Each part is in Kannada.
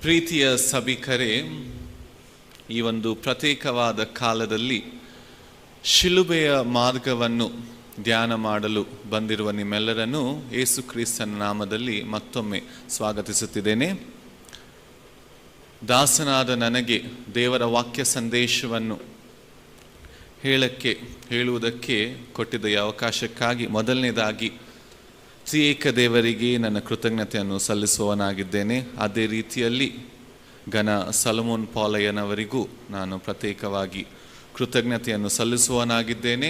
ಪ್ರೀತಿಯ ಸಭಿಕರೇ, ಈ ಒಂದು ಪ್ರತ್ಯೇಕವಾದ ಕಾಲದಲ್ಲಿ ಶಿಲುಬೆಯ ಮಾರ್ಗವನ್ನು ಧ್ಯಾನ ಮಾಡಲು ಬಂದಿರುವ ನಿಮ್ಮೆಲ್ಲರನ್ನು ಯೇಸು ಕ್ರಿಸ್ತನ ನಾಮದಲ್ಲಿ ಮತ್ತೊಮ್ಮೆ ಸ್ವಾಗತಿಸುತ್ತಿದ್ದೇನೆ. ದಾಸನಾದ ನನಗೆ ದೇವರ ವಾಕ್ಯ ಸಂದೇಶವನ್ನು ಹೇಳುವುದಕ್ಕೆ ಕೊಟ್ಟಿದ್ದ ಈ ಅವಕಾಶಕ್ಕಾಗಿ ಮೊದಲನೇದಾಗಿ ತ್ರಿಯೇಕ ದೇವರಿಗೆ ನನ್ನ ಕೃತಜ್ಞತೆಯನ್ನು ಸಲ್ಲಿಸುವವನಾಗಿದ್ದೇನೆ. ಅದೇ ರೀತಿಯಲ್ಲಿ ಘನ ಸಲಮೋನ್ ಪಾಲಯ್ಯನವರಿಗೂ ನಾನು ಪ್ರತ್ಯೇಕವಾಗಿ ಕೃತಜ್ಞತೆಯನ್ನು ಸಲ್ಲಿಸುವವನಾಗಿದ್ದೇನೆ.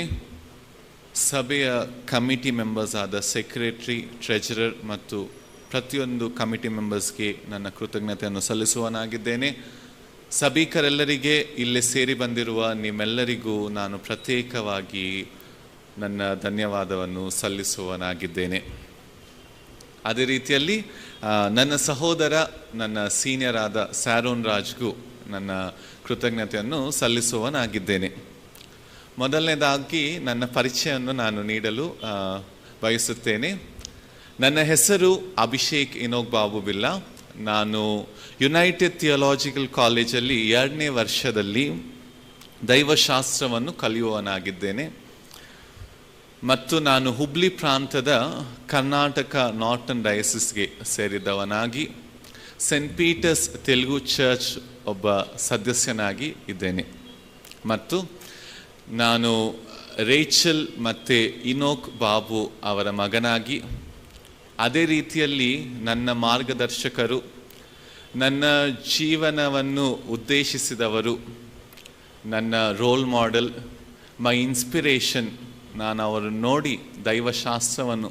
ಸಭೆಯ ಕಮಿಟಿ ಮೆಂಬರ್ಸ್ ಆದ ಸೆಕ್ರೆಟರಿ, ಟ್ರೆಜರರ್ ಮತ್ತು ಪ್ರತಿಯೊಂದು ಕಮಿಟಿ ಮೆಂಬರ್ಸ್ಗೆ ನನ್ನ ಕೃತಜ್ಞತೆಯನ್ನು ಸಲ್ಲಿಸುವವನಾಗಿದ್ದೇನೆ. ಸಭಿಕರೆಲ್ಲರಿಗೆ ಇಲ್ಲಿ ಸೇರಿ ಬಂದಿರುವ ನಿಮ್ಮೆಲ್ಲರಿಗೂ ನಾನು ಪ್ರತ್ಯೇಕವಾಗಿ ನನ್ನ ಧನ್ಯವಾದವನ್ನು ಸಲ್ಲಿಸುವವನಾಗಿದ್ದೇನೆ. ಅದೇ ರೀತಿಯಲ್ಲಿ ನನ್ನ ಸಹೋದರ, ನನ್ನ ಸೀನಿಯರ್ ಆದ ಸ್ಯಾರೋನ್ ರಾಜ್ಗೂ ನನ್ನ ಕೃತಜ್ಞತೆಯನ್ನು ಸಲ್ಲಿಸುವವನಾಗಿದ್ದೇನೆ. ಮೊದಲನೇದಾಗಿ ನನ್ನ ಪರಿಚಯವನ್ನು ನಾನು ನೀಡಲು ಬಯಸುತ್ತೇನೆ. ನನ್ನ ಹೆಸರು ಅಭಿಷೇಕ್ ಇನೋಕ್ ಬಾಬು ಬಿಲ್ಲಾ. ನಾನು ಯುನೈಟೆಡ್ ಥಿಯಾಲಜಿಕಲ್ ಕಾಲೇಜಲ್ಲಿ 2ನೇ ವರ್ಷದಲ್ಲಿ ದೈವಶಾಸ್ತ್ರವನ್ನು ಕಲಿಯುವವನಾಗಿದ್ದೇನೆ ಮತ್ತು ನಾನು ಹುಬ್ಳಿ ಪ್ರಾಂತದ ಕರ್ನಾಟಕ ನಾರ್ಟನ್ ಡಯಸಿಸ್ಗೆ ಸೇರಿದವನಾಗಿ ಸೆಂಟ್ ಪೀಟರ್ಸ್ ತೆಲುಗು ಚರ್ಚ್ ಒಬ್ಬ ಸದಸ್ಯನಾಗಿ ಇದ್ದೇನೆ ಮತ್ತು ನಾನು ರೇಚಲ್ ಮತ್ತು ಇನೋಕ್ ಬಾಬು ಅವರ ಮಗನಾಗಿ, ಅದೇ ರೀತಿಯಲ್ಲಿ ನನ್ನ ಮಾರ್ಗದರ್ಶಕರು, ನನ್ನ ಜೀವನವನ್ನು ಉದ್ದೇಶಿಸಿದವರು, ನನ್ನ ರೋಲ್ ಮಾಡೆಲ್, ಮೈ ಇನ್ಸ್ಪಿರೇಷನ್, ನಾನು ಅವರನ್ನು ನೋಡಿ ದೈವಶಾಸ್ತ್ರವನ್ನು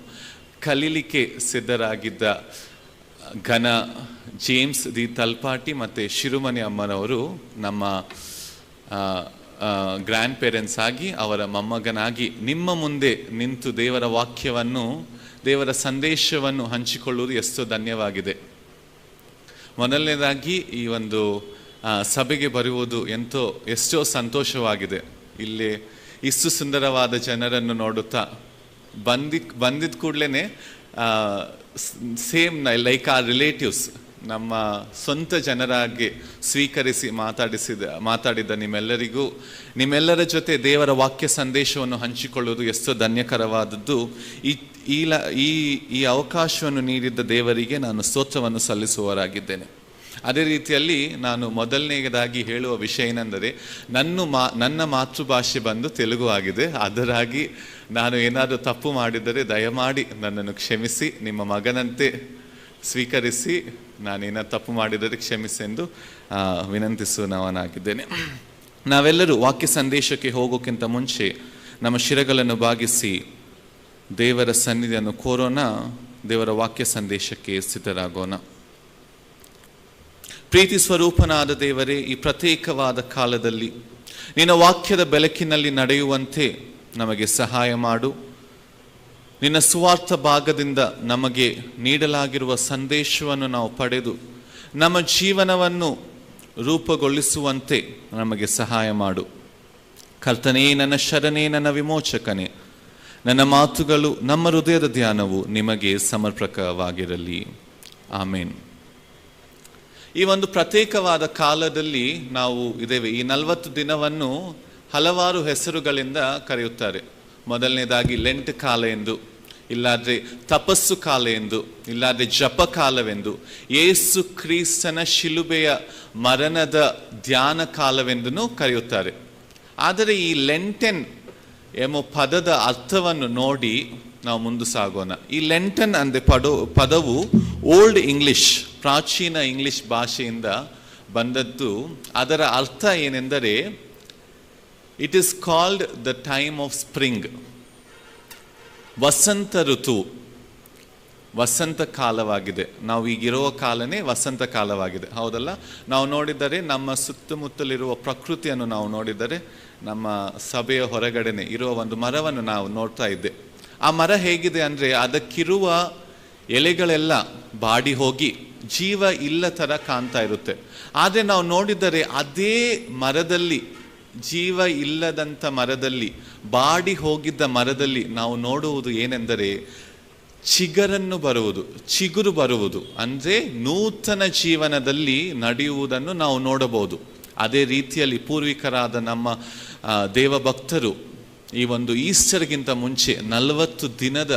ಕಲೀಲಿಕ್ಕೆ ಸಿದ್ಧರಾಗಿದ್ದ ಘನ ಜೇಮ್ಸ್ ದಿ ತಲ್ಪಾಟಿ ಮತ್ತು ಶಿರುಮನೆ ಅಮ್ಮನವರು ನಮ್ಮ ಗ್ರ್ಯಾಂಡ್ ಪೇರೆಂಟ್ಸ್ ಆಗಿ, ಅವರ ಮೊಮ್ಮಗನಾಗಿ ನಿಮ್ಮ ಮುಂದೆ ನಿಂತು ದೇವರ ವಾಕ್ಯವನ್ನು, ದೇವರ ಸಂದೇಶವನ್ನು ಹಂಚಿಕೊಳ್ಳುವುದು ಎಷ್ಟೋ ಧನ್ಯವಾಗಿದೆ. ಮೊದಲನೇದಾಗಿ ಈ ಒಂದು ಸಭೆಗೆ ಬರುವುದು ಎಷ್ಟೋ ಸಂತೋಷವಾಗಿದೆ. ಇಲ್ಲಿ ಇಷ್ಟು ಸುಂದರವಾದ ಜನರನ್ನು ನೋಡುತ್ತಾ ಬಂದಿದ್ದ ಕೂಡಲೇ ಸೇಮ್ ಲೈಕ್ ಆರ್ ರಿಲೇಟಿವ್ಸ್, ನಮ್ಮ ಸ್ವಂತ ಜನರಾಗಿ ಸ್ವೀಕರಿಸಿ ಮಾತಾಡಿದ ನಿಮ್ಮೆಲ್ಲರ ಜೊತೆ ದೇವರ ವಾಕ್ಯ ಸಂದೇಶವನ್ನು ಹಂಚಿಕೊಳ್ಳುವುದು ಎಷ್ಟೋ ಧನ್ಯಕರವಾದದ್ದು. ಈ ಅವಕಾಶವನ್ನು ನೀಡಿದ್ದ ದೇವರಿಗೆ ನಾನು ಸ್ತೋತ್ರವನ್ನು ಸಲ್ಲಿಸುವವರಾಗಿದ್ದೇನೆ. ಅದೇ ರೀತಿಯಲ್ಲಿ ನಾನು ಮೊದಲನೇದಾಗಿ ಹೇಳುವ ವಿಷಯ ಏನೆಂದರೆ, ನನ್ನ ಮಾತೃಭಾಷೆ ಬಂದು ತೆಲುಗು ಆಗಿದೆ. ಅದರಾಗಿ ನಾನು ಏನಾದರೂ ತಪ್ಪು ಮಾಡಿದರೆ ದಯಮಾಡಿ ನನ್ನನ್ನು ಕ್ಷಮಿಸಿ, ನಿಮ್ಮ ಮಗನಂತೆ ಸ್ವೀಕರಿಸಿ, ನಾನೇನಾದ್ರು ತಪ್ಪು ಮಾಡಿದರೆ ಕ್ಷಮಿಸಿ ಎಂದು ವಿನಂತಿಸುವವನಾಗಿದ್ದೇನೆ. ನಾವೆಲ್ಲರೂ ವಾಕ್ಯ ಸಂದೇಶಕ್ಕೆ ಹೋಗೋಕ್ಕಿಂತ ಮುಂಚೆ ನಮ್ಮ ಶಿರಗಳನ್ನು ಬಾಗಿಸಿ ದೇವರ ಸನ್ನಿಧಿಯನ್ನು ಕೋರೋಣ. ದೇವರ ವಾಕ್ಯ ಸಂದೇಶಕ್ಕೆ ಸಿದ್ಧರಾಗೋಣ. ಪ್ರೀತಿ ಸ್ವರೂಪನಾದ ದೇವರೇ, ಈ ಪ್ರತ್ಯೇಕವಾದ ಕಾಲದಲ್ಲಿ ನಿನ್ನ ವಾಕ್ಯದ ಬೆಳಕಿನಲ್ಲಿ ನಡೆಯುವಂತೆ ನಮಗೆ ಸಹಾಯ ಮಾಡು. ನಿನ್ನ ಸುವಾರ್ಥ ಭಾಗದಿಂದ ನಮಗೆ ನೀಡಲಾಗಿರುವ ಸಂದೇಶವನ್ನು ನಾವು ಪಡೆದು ನಮ್ಮ ಜೀವನವನ್ನು ರೂಪುಗೊಳಿಸುವಂತೆ ನಮಗೆ ಸಹಾಯ ಮಾಡು. ಕರ್ತನೇ, ನನ್ನ ಶರಣೇ, ನನ್ನ ವಿಮೋಚಕನೇ, ನನ್ನ ಮಾತುಗಳು, ನಮ್ಮ ಹೃದಯದ ಧ್ಯಾನವು ನಿಮಗೆ ಸಮರ್ಪಕವಾಗಿರಲಿ. ಆಮೇನ್. ಈ ಒಂದು ಪ್ರತ್ಯೇಕವಾದ ಕಾಲದಲ್ಲಿ ನಾವು ಇದ್ದೇವೆ. ಈ 40 ದಿನವನ್ನು ಹಲವಾರು ಹೆಸರುಗಳಿಂದ ಕರೆಯುತ್ತಾರೆ. ಮೊದಲನೇದಾಗಿ ಲೆಂಟ್ ಕಾಲ ಎಂದು, ಇಲ್ಲಾದರೆ ತಪಸ್ಸು ಕಾಲ ಎಂದು, ಇಲ್ಲಾದರೆ ಜಪ ಕಾಲವೆಂದು, ಯೇಸು ಕ್ರಿಸ್ತನ ಶಿಲುಬೆಯ ಮರಣದ ಧ್ಯಾನ ಕಾಲವೆಂದೂ ಕರೆಯುತ್ತಾರೆ. ಆದರೆ ಈ ಲೆಂಟನ್ ಎಂಬ ಪದದ ಅರ್ಥವನ್ನು ನೋಡಿ ನಾವು ಮುಂದೆ ಸಾಗೋಣ. ಈ ಲೆಂಟನ್ ಅಂದೆ ಪದವು ಓಲ್ಡ್ ಇಂಗ್ಲಿಷ್, ಪ್ರಾಚೀನ ಇಂಗ್ಲಿಷ್ ಭಾಷೆಯಿಂದ ಬಂದದ್ದು. ಅದರ ಅರ್ಥ ಏನೆಂದರೆ, it is called the time of spring. ವಸಂತ ಋತು, ವಸಂತ ಕಾಲವಾಗಿದೆ. ನಾವು ಈಗಿರುವ ಕಾಲನೇ ವಸಂತ ಕಾಲವಾಗಿದೆ, ಹೌದಲ್ಲ? ನಾವು ನೋಡಿದರೆ ನಮ್ಮ ಸುತ್ತಮುತ್ತಲಿರುವ ಪ್ರಕೃತಿಯನ್ನು ನಾವು ನೋಡಿದರೆ, ನಮ್ಮ ಸಭೆಯ ಹೊರಗಡೆನೆ ಇರುವ ಒಂದು ಮರವನ್ನು ನಾವು ನೋಡ್ತಾ ಇದ್ದೆ. ಆ ಮರ ಹೇಗಿದೆ ಅಂದರೆ, ಅದಕ್ಕಿರುವ ಎಲೆಗಳೆಲ್ಲ ಬಾಡಿ ಹೋಗಿ ಜೀವ ಇಲ್ಲ ಥರ ಕಾಣ್ತಾ ಇರುತ್ತೆ. ಆದರೆ ನಾವು ನೋಡಿದರೆ ಅದೇ ಮರದಲ್ಲಿ, ಜೀವ ಇಲ್ಲದಂಥ ಮರದಲ್ಲಿ, ಬಾಡಿ ಹೋಗಿದ್ದ ಮರದಲ್ಲಿ ನಾವು ನೋಡುವುದು ಏನೆಂದರೆ, ಚಿಗುರು ಬರುವುದು ಅಂದರೆ ನೂತನ ಜೀವನದಲ್ಲಿ ನಡೆಯುವುದನ್ನು ನಾವು ನೋಡಬಹುದು. ಅದೇ ರೀತಿಯಲ್ಲಿ ಪೂರ್ವಿಕರಾದ ನಮ್ಮ ದೇವಭಕ್ತರು ಈ ಒಂದು ಈಸ್ಟರ್ಗಿಂತ ಮುಂಚೆ 40 ದಿನದ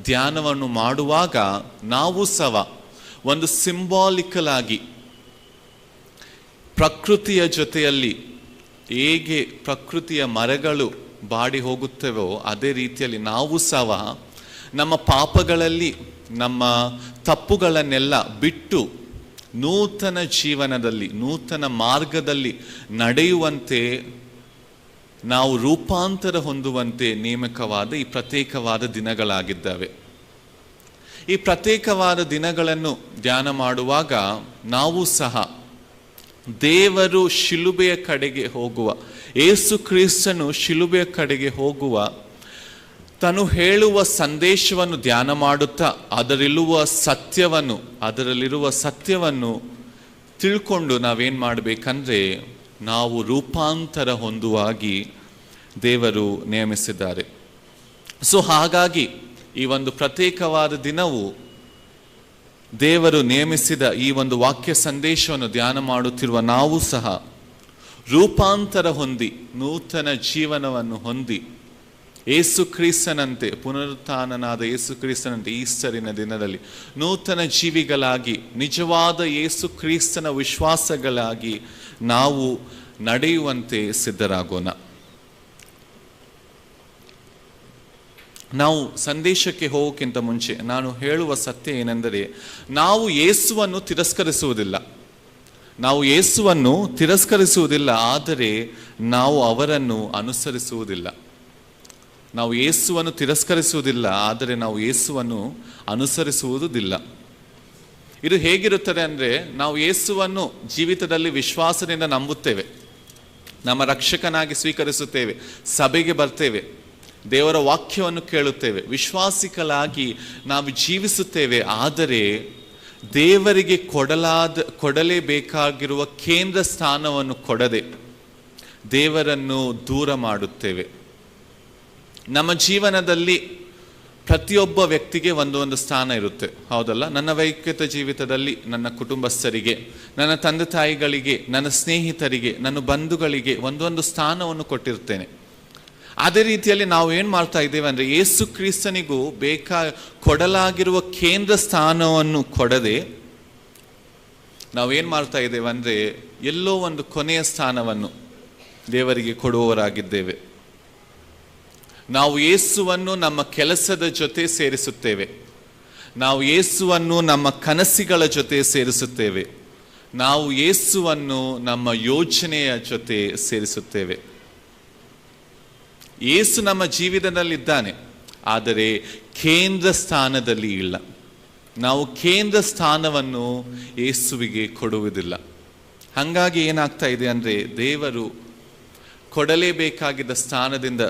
ಧ್ಯಾನವನ್ನು ಮಾಡುವಾಗ ನಾವು ಸಹ ಒಂದು ಸಿಂಬಾಲಿಕಲ್ ಆಗಿ ಪ್ರಕೃತಿಯ ಜೊತೆಯಲ್ಲಿ ಹೇಗೆ ಪ್ರಕೃತಿಯ ಮರಗಳು ಬಾಡಿ ಹೋಗುತ್ತವೋ ಅದೇ ರೀತಿಯಲ್ಲಿ ನಾವು ಸಹ ನಮ್ಮ ಪಾಪಗಳಲ್ಲಿ ನಮ್ಮ ತಪ್ಪುಗಳನ್ನೆಲ್ಲ ಬಿಟ್ಟು ನೂತನ ಜೀವನದಲ್ಲಿ ನೂತನ ಮಾರ್ಗದಲ್ಲಿ ನಡೆಯುವಂತೆ ನಾವು ರೂಪಾಂತರ ಹೊಂದುವಂತೆ ನೇಮಕವಾದ ಈ ಪ್ರತ್ಯೇಕವಾದ ದಿನಗಳಾಗಿದ್ದಾವೆ. ಈ ಪ್ರತ್ಯೇಕವಾದ ದಿನಗಳನ್ನು ಧ್ಯಾನ ಮಾಡುವಾಗ ನಾವು ಸಹ ದೇವರು ಶಿಲುಬೆಯ ಕಡೆಗೆ ಹೋಗುವ, ಯೇಸು ಕ್ರಿಸ್ತನು ಶಿಲುಬೆಯ ಕಡೆಗೆ ಹೋಗುವ ತಾನು ಹೇಳುವ ಸಂದೇಶವನ್ನು ಧ್ಯಾನ ಮಾಡುತ್ತಾ ಅದರಲ್ಲಿರುವ ಸತ್ಯವನ್ನು ತಿಳ್ಕೊಂಡು ನಾವೇನು ಮಾಡಬೇಕಂದ್ರೆ ನಾವು ರೂಪಾಂತರ ಹೊಂದುವಾಗಿ ದೇವರು ನೇಮಿಸಿದ್ದಾರೆ. ಹಾಗಾಗಿ ಈ ಒಂದು ಪ್ರತ್ಯೇಕವಾದ ದಿನವು ದೇವರು ನೇಮಿಸಿದ ಈ ಒಂದು ವಾಕ್ಯ ಸಂದೇಶವನ್ನು ಧ್ಯಾನ ಮಾಡುತ್ತಿರುವ ನಾವು ಸಹ ರೂಪಾಂತರ ಹೊಂದಿ ನೂತನ ಜೀವನವನ್ನು ಹೊಂದಿ ಯೇಸು ಕ್ರಿಸ್ತನಂತೆ ಪುನರುತ್ಥಾನನಾದ ಯೇಸು ಕ್ರಿಸ್ತನಂತೆ ಈಸ್ಟರಿನ ದಿನದಲ್ಲಿ ನೂತನ ಜೀವಿಗಳಾಗಿ ನಿಜವಾದ ಯೇಸು ಕ್ರಿಸ್ತನ ವಿಶ್ವಾಸಗಳಾಗಿ ನಾವು ನಡೆಯುವಂತೆ ಸಿದ್ಧರಾಗೋಣ. ನಾವು ಸಂದೇಶಕ್ಕೆ ಹೋಗೋಕ್ಕಿಂತ ಮುಂಚೆ ನಾನು ಹೇಳುವ ಸತ್ಯ ಏನೆಂದರೆ ನಾವು ಯೇಸುವನ್ನು ತಿರಸ್ಕರಿಸುವುದಿಲ್ಲ, ಆದರೆ ನಾವು ಅವರನ್ನು ಅನುಸರಿಸುವುದಿಲ್ಲ. ನಾವು ಯೇಸುವನ್ನು ತಿರಸ್ಕರಿಸುವುದಿಲ್ಲ, ಆದರೆ ನಾವು ಯೇಸುವನ್ನು ಅನುಸರಿಸುವುದಿಲ್ಲ. ಇದು ಹೇಗಿರುತ್ತದೆ ಅಂದರೆ ನಾವು ಯೇಸುವನ್ನು ಜೀವಿತದಲ್ಲಿ ವಿಶ್ವಾಸದಿಂದ ನಂಬುತ್ತೇವೆ, ನಮ್ಮ ರಕ್ಷಕನಾಗಿ ಸ್ವೀಕರಿಸುತ್ತೇವೆ, ಸಭೆಗೆ ಬರ್ತೇವೆ, ದೇವರ ವಾಕ್ಯವನ್ನು ಕೇಳುತ್ತೇವೆ, ವಿಶ್ವಾಸಿಗಳಾಗಿ ನಾವು ಜೀವಿಸುತ್ತೇವೆ. ಆದರೆ ದೇವರಿಗೆ ಕೊಡಲೇಬೇಕಾಗಿರುವ ಕೇಂದ್ರ ಸ್ಥಾನವನ್ನು ಕೊಡದೆ ದೇವರನ್ನು ದೂರ ಮಾಡುತ್ತೇವೆ. ನಮ್ಮ ಜೀವನದಲ್ಲಿ ಪ್ರತಿಯೊಬ್ಬ ವ್ಯಕ್ತಿಗೆ ಒಂದು ಸ್ಥಾನ ಇರುತ್ತೆ, ಹೌದಲ್ಲ? ನನ್ನ ವೈಯಕ್ತಿಕ ಜೀವಿತದಲ್ಲಿ ನನ್ನ ಕುಟುಂಬಸ್ಥರಿಗೆ, ನನ್ನ ತಂದೆ ತಾಯಿಗಳಿಗೆ, ನನ್ನ ಸ್ನೇಹಿತರಿಗೆ, ನನ್ನ ಬಂಧುಗಳಿಗೆ ಒಂದೊಂದು ಸ್ಥಾನವನ್ನು ಕೊಟ್ಟಿರ್ತೇನೆ. ಅದೇ ರೀತಿಯಲ್ಲಿ ನಾವು ಏನು ಮಾಡ್ತಾ ಇದ್ದೇವೆ ಅಂದರೆ ಯೇಸು ಕ್ರಿಸ್ತನಿಗೂ ಕೊಡಲಾಗಿರುವ ಕೇಂದ್ರ ಸ್ಥಾನವನ್ನು ಕೊಡದೆ ನಾವೇನು ಮಾಡ್ತಾ ಇದ್ದೇವೆ ಅಂದರೆ ಎಲ್ಲೋ ಒಂದು ಕೊನೆಯ ಸ್ಥಾನವನ್ನು ದೇವರಿಗೆ ಕೊಡುವವರಾಗಿದ್ದೇವೆ. ನಾವು ಯೇಸುವನ್ನು ನಮ್ಮ ಕೆಲಸದ ಜೊತೆ ಸೇರಿಸುತ್ತೇವೆ, ನಾವು ಯೇಸುವನ್ನು ನಮ್ಮ ಕನಸುಗಳ ಜೊತೆ ಸೇರಿಸುತ್ತೇವೆ, ನಾವು ಯೇಸುವನ್ನು ನಮ್ಮ ಯೋಚನೆಯ ಜೊತೆ ಸೇರಿಸುತ್ತೇವೆ. ಯೇಸು ನಮ್ಮ ಜೀವಿತದಲ್ಲಿದ್ದಾನೆ, ಆದರೆ ಕೇಂದ್ರ ಸ್ಥಾನದಲ್ಲಿ ಇಲ್ಲ. ನಾವು ಕೇಂದ್ರ ಸ್ಥಾನವನ್ನು ಯೇಸುವಿಗೆ ಕೊಡುವುದಿಲ್ಲ. ಹಾಗಾಗಿ ಏನಾಗ್ತಾ ಇದೆ ಅಂದರೆ ದೇವರು ಕೊಡಲೇಬೇಕಾಗಿದ್ದ ಸ್ಥಾನದಿಂದ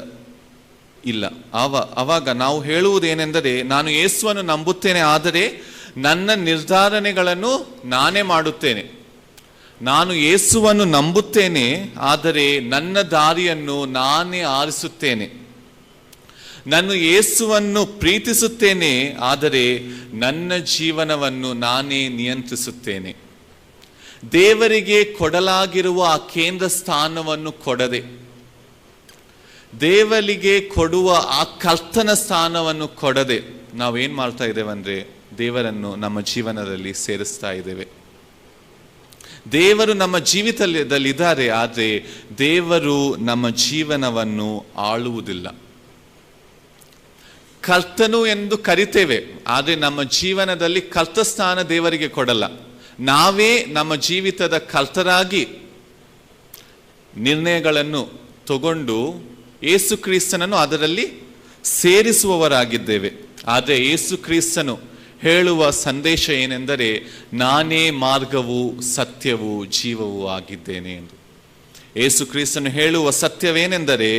ಇಲ್ಲ. ಆವಾಗ ನಾವು ಹೇಳುವುದೇನೆಂದರೆ ನಾನು ಯೇಸುವನ್ನು ನಂಬುತ್ತೇನೆ, ಆದರೆ ನನ್ನ ನಿರ್ಧಾರಣೆಗಳನ್ನು ನಾನೇ ಮಾಡುತ್ತೇನೆ. ನಾನು ಯೇಸುವನ್ನು ನಂಬುತ್ತೇನೆ, ಆದರೆ ನನ್ನ ದಾರಿಯನ್ನು ನಾನೇ ಆರಿಸುತ್ತೇನೆ. ನಾನು ಯೇಸುವನ್ನು ಪ್ರೀತಿಸುತ್ತೇನೆ, ಆದರೆ ನನ್ನ ಜೀವನವನ್ನು ನಾನೇ ನಿಯಂತ್ರಿಸುತ್ತೇನೆ. ದೇವರಿಗೆ ಕೊಡಲಾಗಿರುವ ಆ ಕೇಂದ್ರ ಸ್ಥಾನವನ್ನು ಕೊಡದೆ, ದೇವರಿಗೆ ಕೊಡುವ ಆ ಕರ್ತನ ಸ್ಥಾನವನ್ನು ಕೊಡದೆ ನಾವೇನು ಮಾಡ್ತಾ ಇದ್ದೇವೆ ಅಂದರೆ ದೇವರನ್ನು ನಮ್ಮ ಜೀವನದಲ್ಲಿ ಸೇರಿಸ್ತಾ ಇದ್ದೇವೆ. ದೇವರು ನಮ್ಮ ಜೀವಿತದಲ್ಲಿದ್ದಾರೆ, ಆದರೆ ದೇವರು ನಮ್ಮ ಜೀವನವನ್ನು ಆಳುವುದಿಲ್ಲ. ಕರ್ತನು ಎಂದು ಕರಿತೇವೆ, ಆದರೆ ನಮ್ಮ ಜೀವನದಲ್ಲಿ ಕರ್ತಸ್ಥಾನ ದೇವರಿಗೆ ಕೊಡಲ್ಲ. ನಾವೇ ನಮ್ಮ ಜೀವಿತದ ಕರ್ತರಾಗಿ ನಿರ್ಣಯಗಳನ್ನು ತಗೊಂಡು ಯೇಸು ಕ್ರಿಸ್ತನನ್ನು ಅದರಲ್ಲಿ ಸೇರಿಸುವವರಾಗಿದ್ದೇವೆ. ಆದರೆ ಯೇಸು ಕ್ರಿಸ್ತನು ಹೇಳುವ ಸಂದೇಶ ಏನೆಂದರೆ ನಾನೇ ಮಾರ್ಗವು ಸತ್ಯವೂ ಜೀವವೂ ಆಗಿದ್ದೇನೆ ಎಂದು. ಯೇಸು ಕ್ರಿಸ್ತನು ಹೇಳುವ ಸತ್ಯವೇನೆಂದರೆ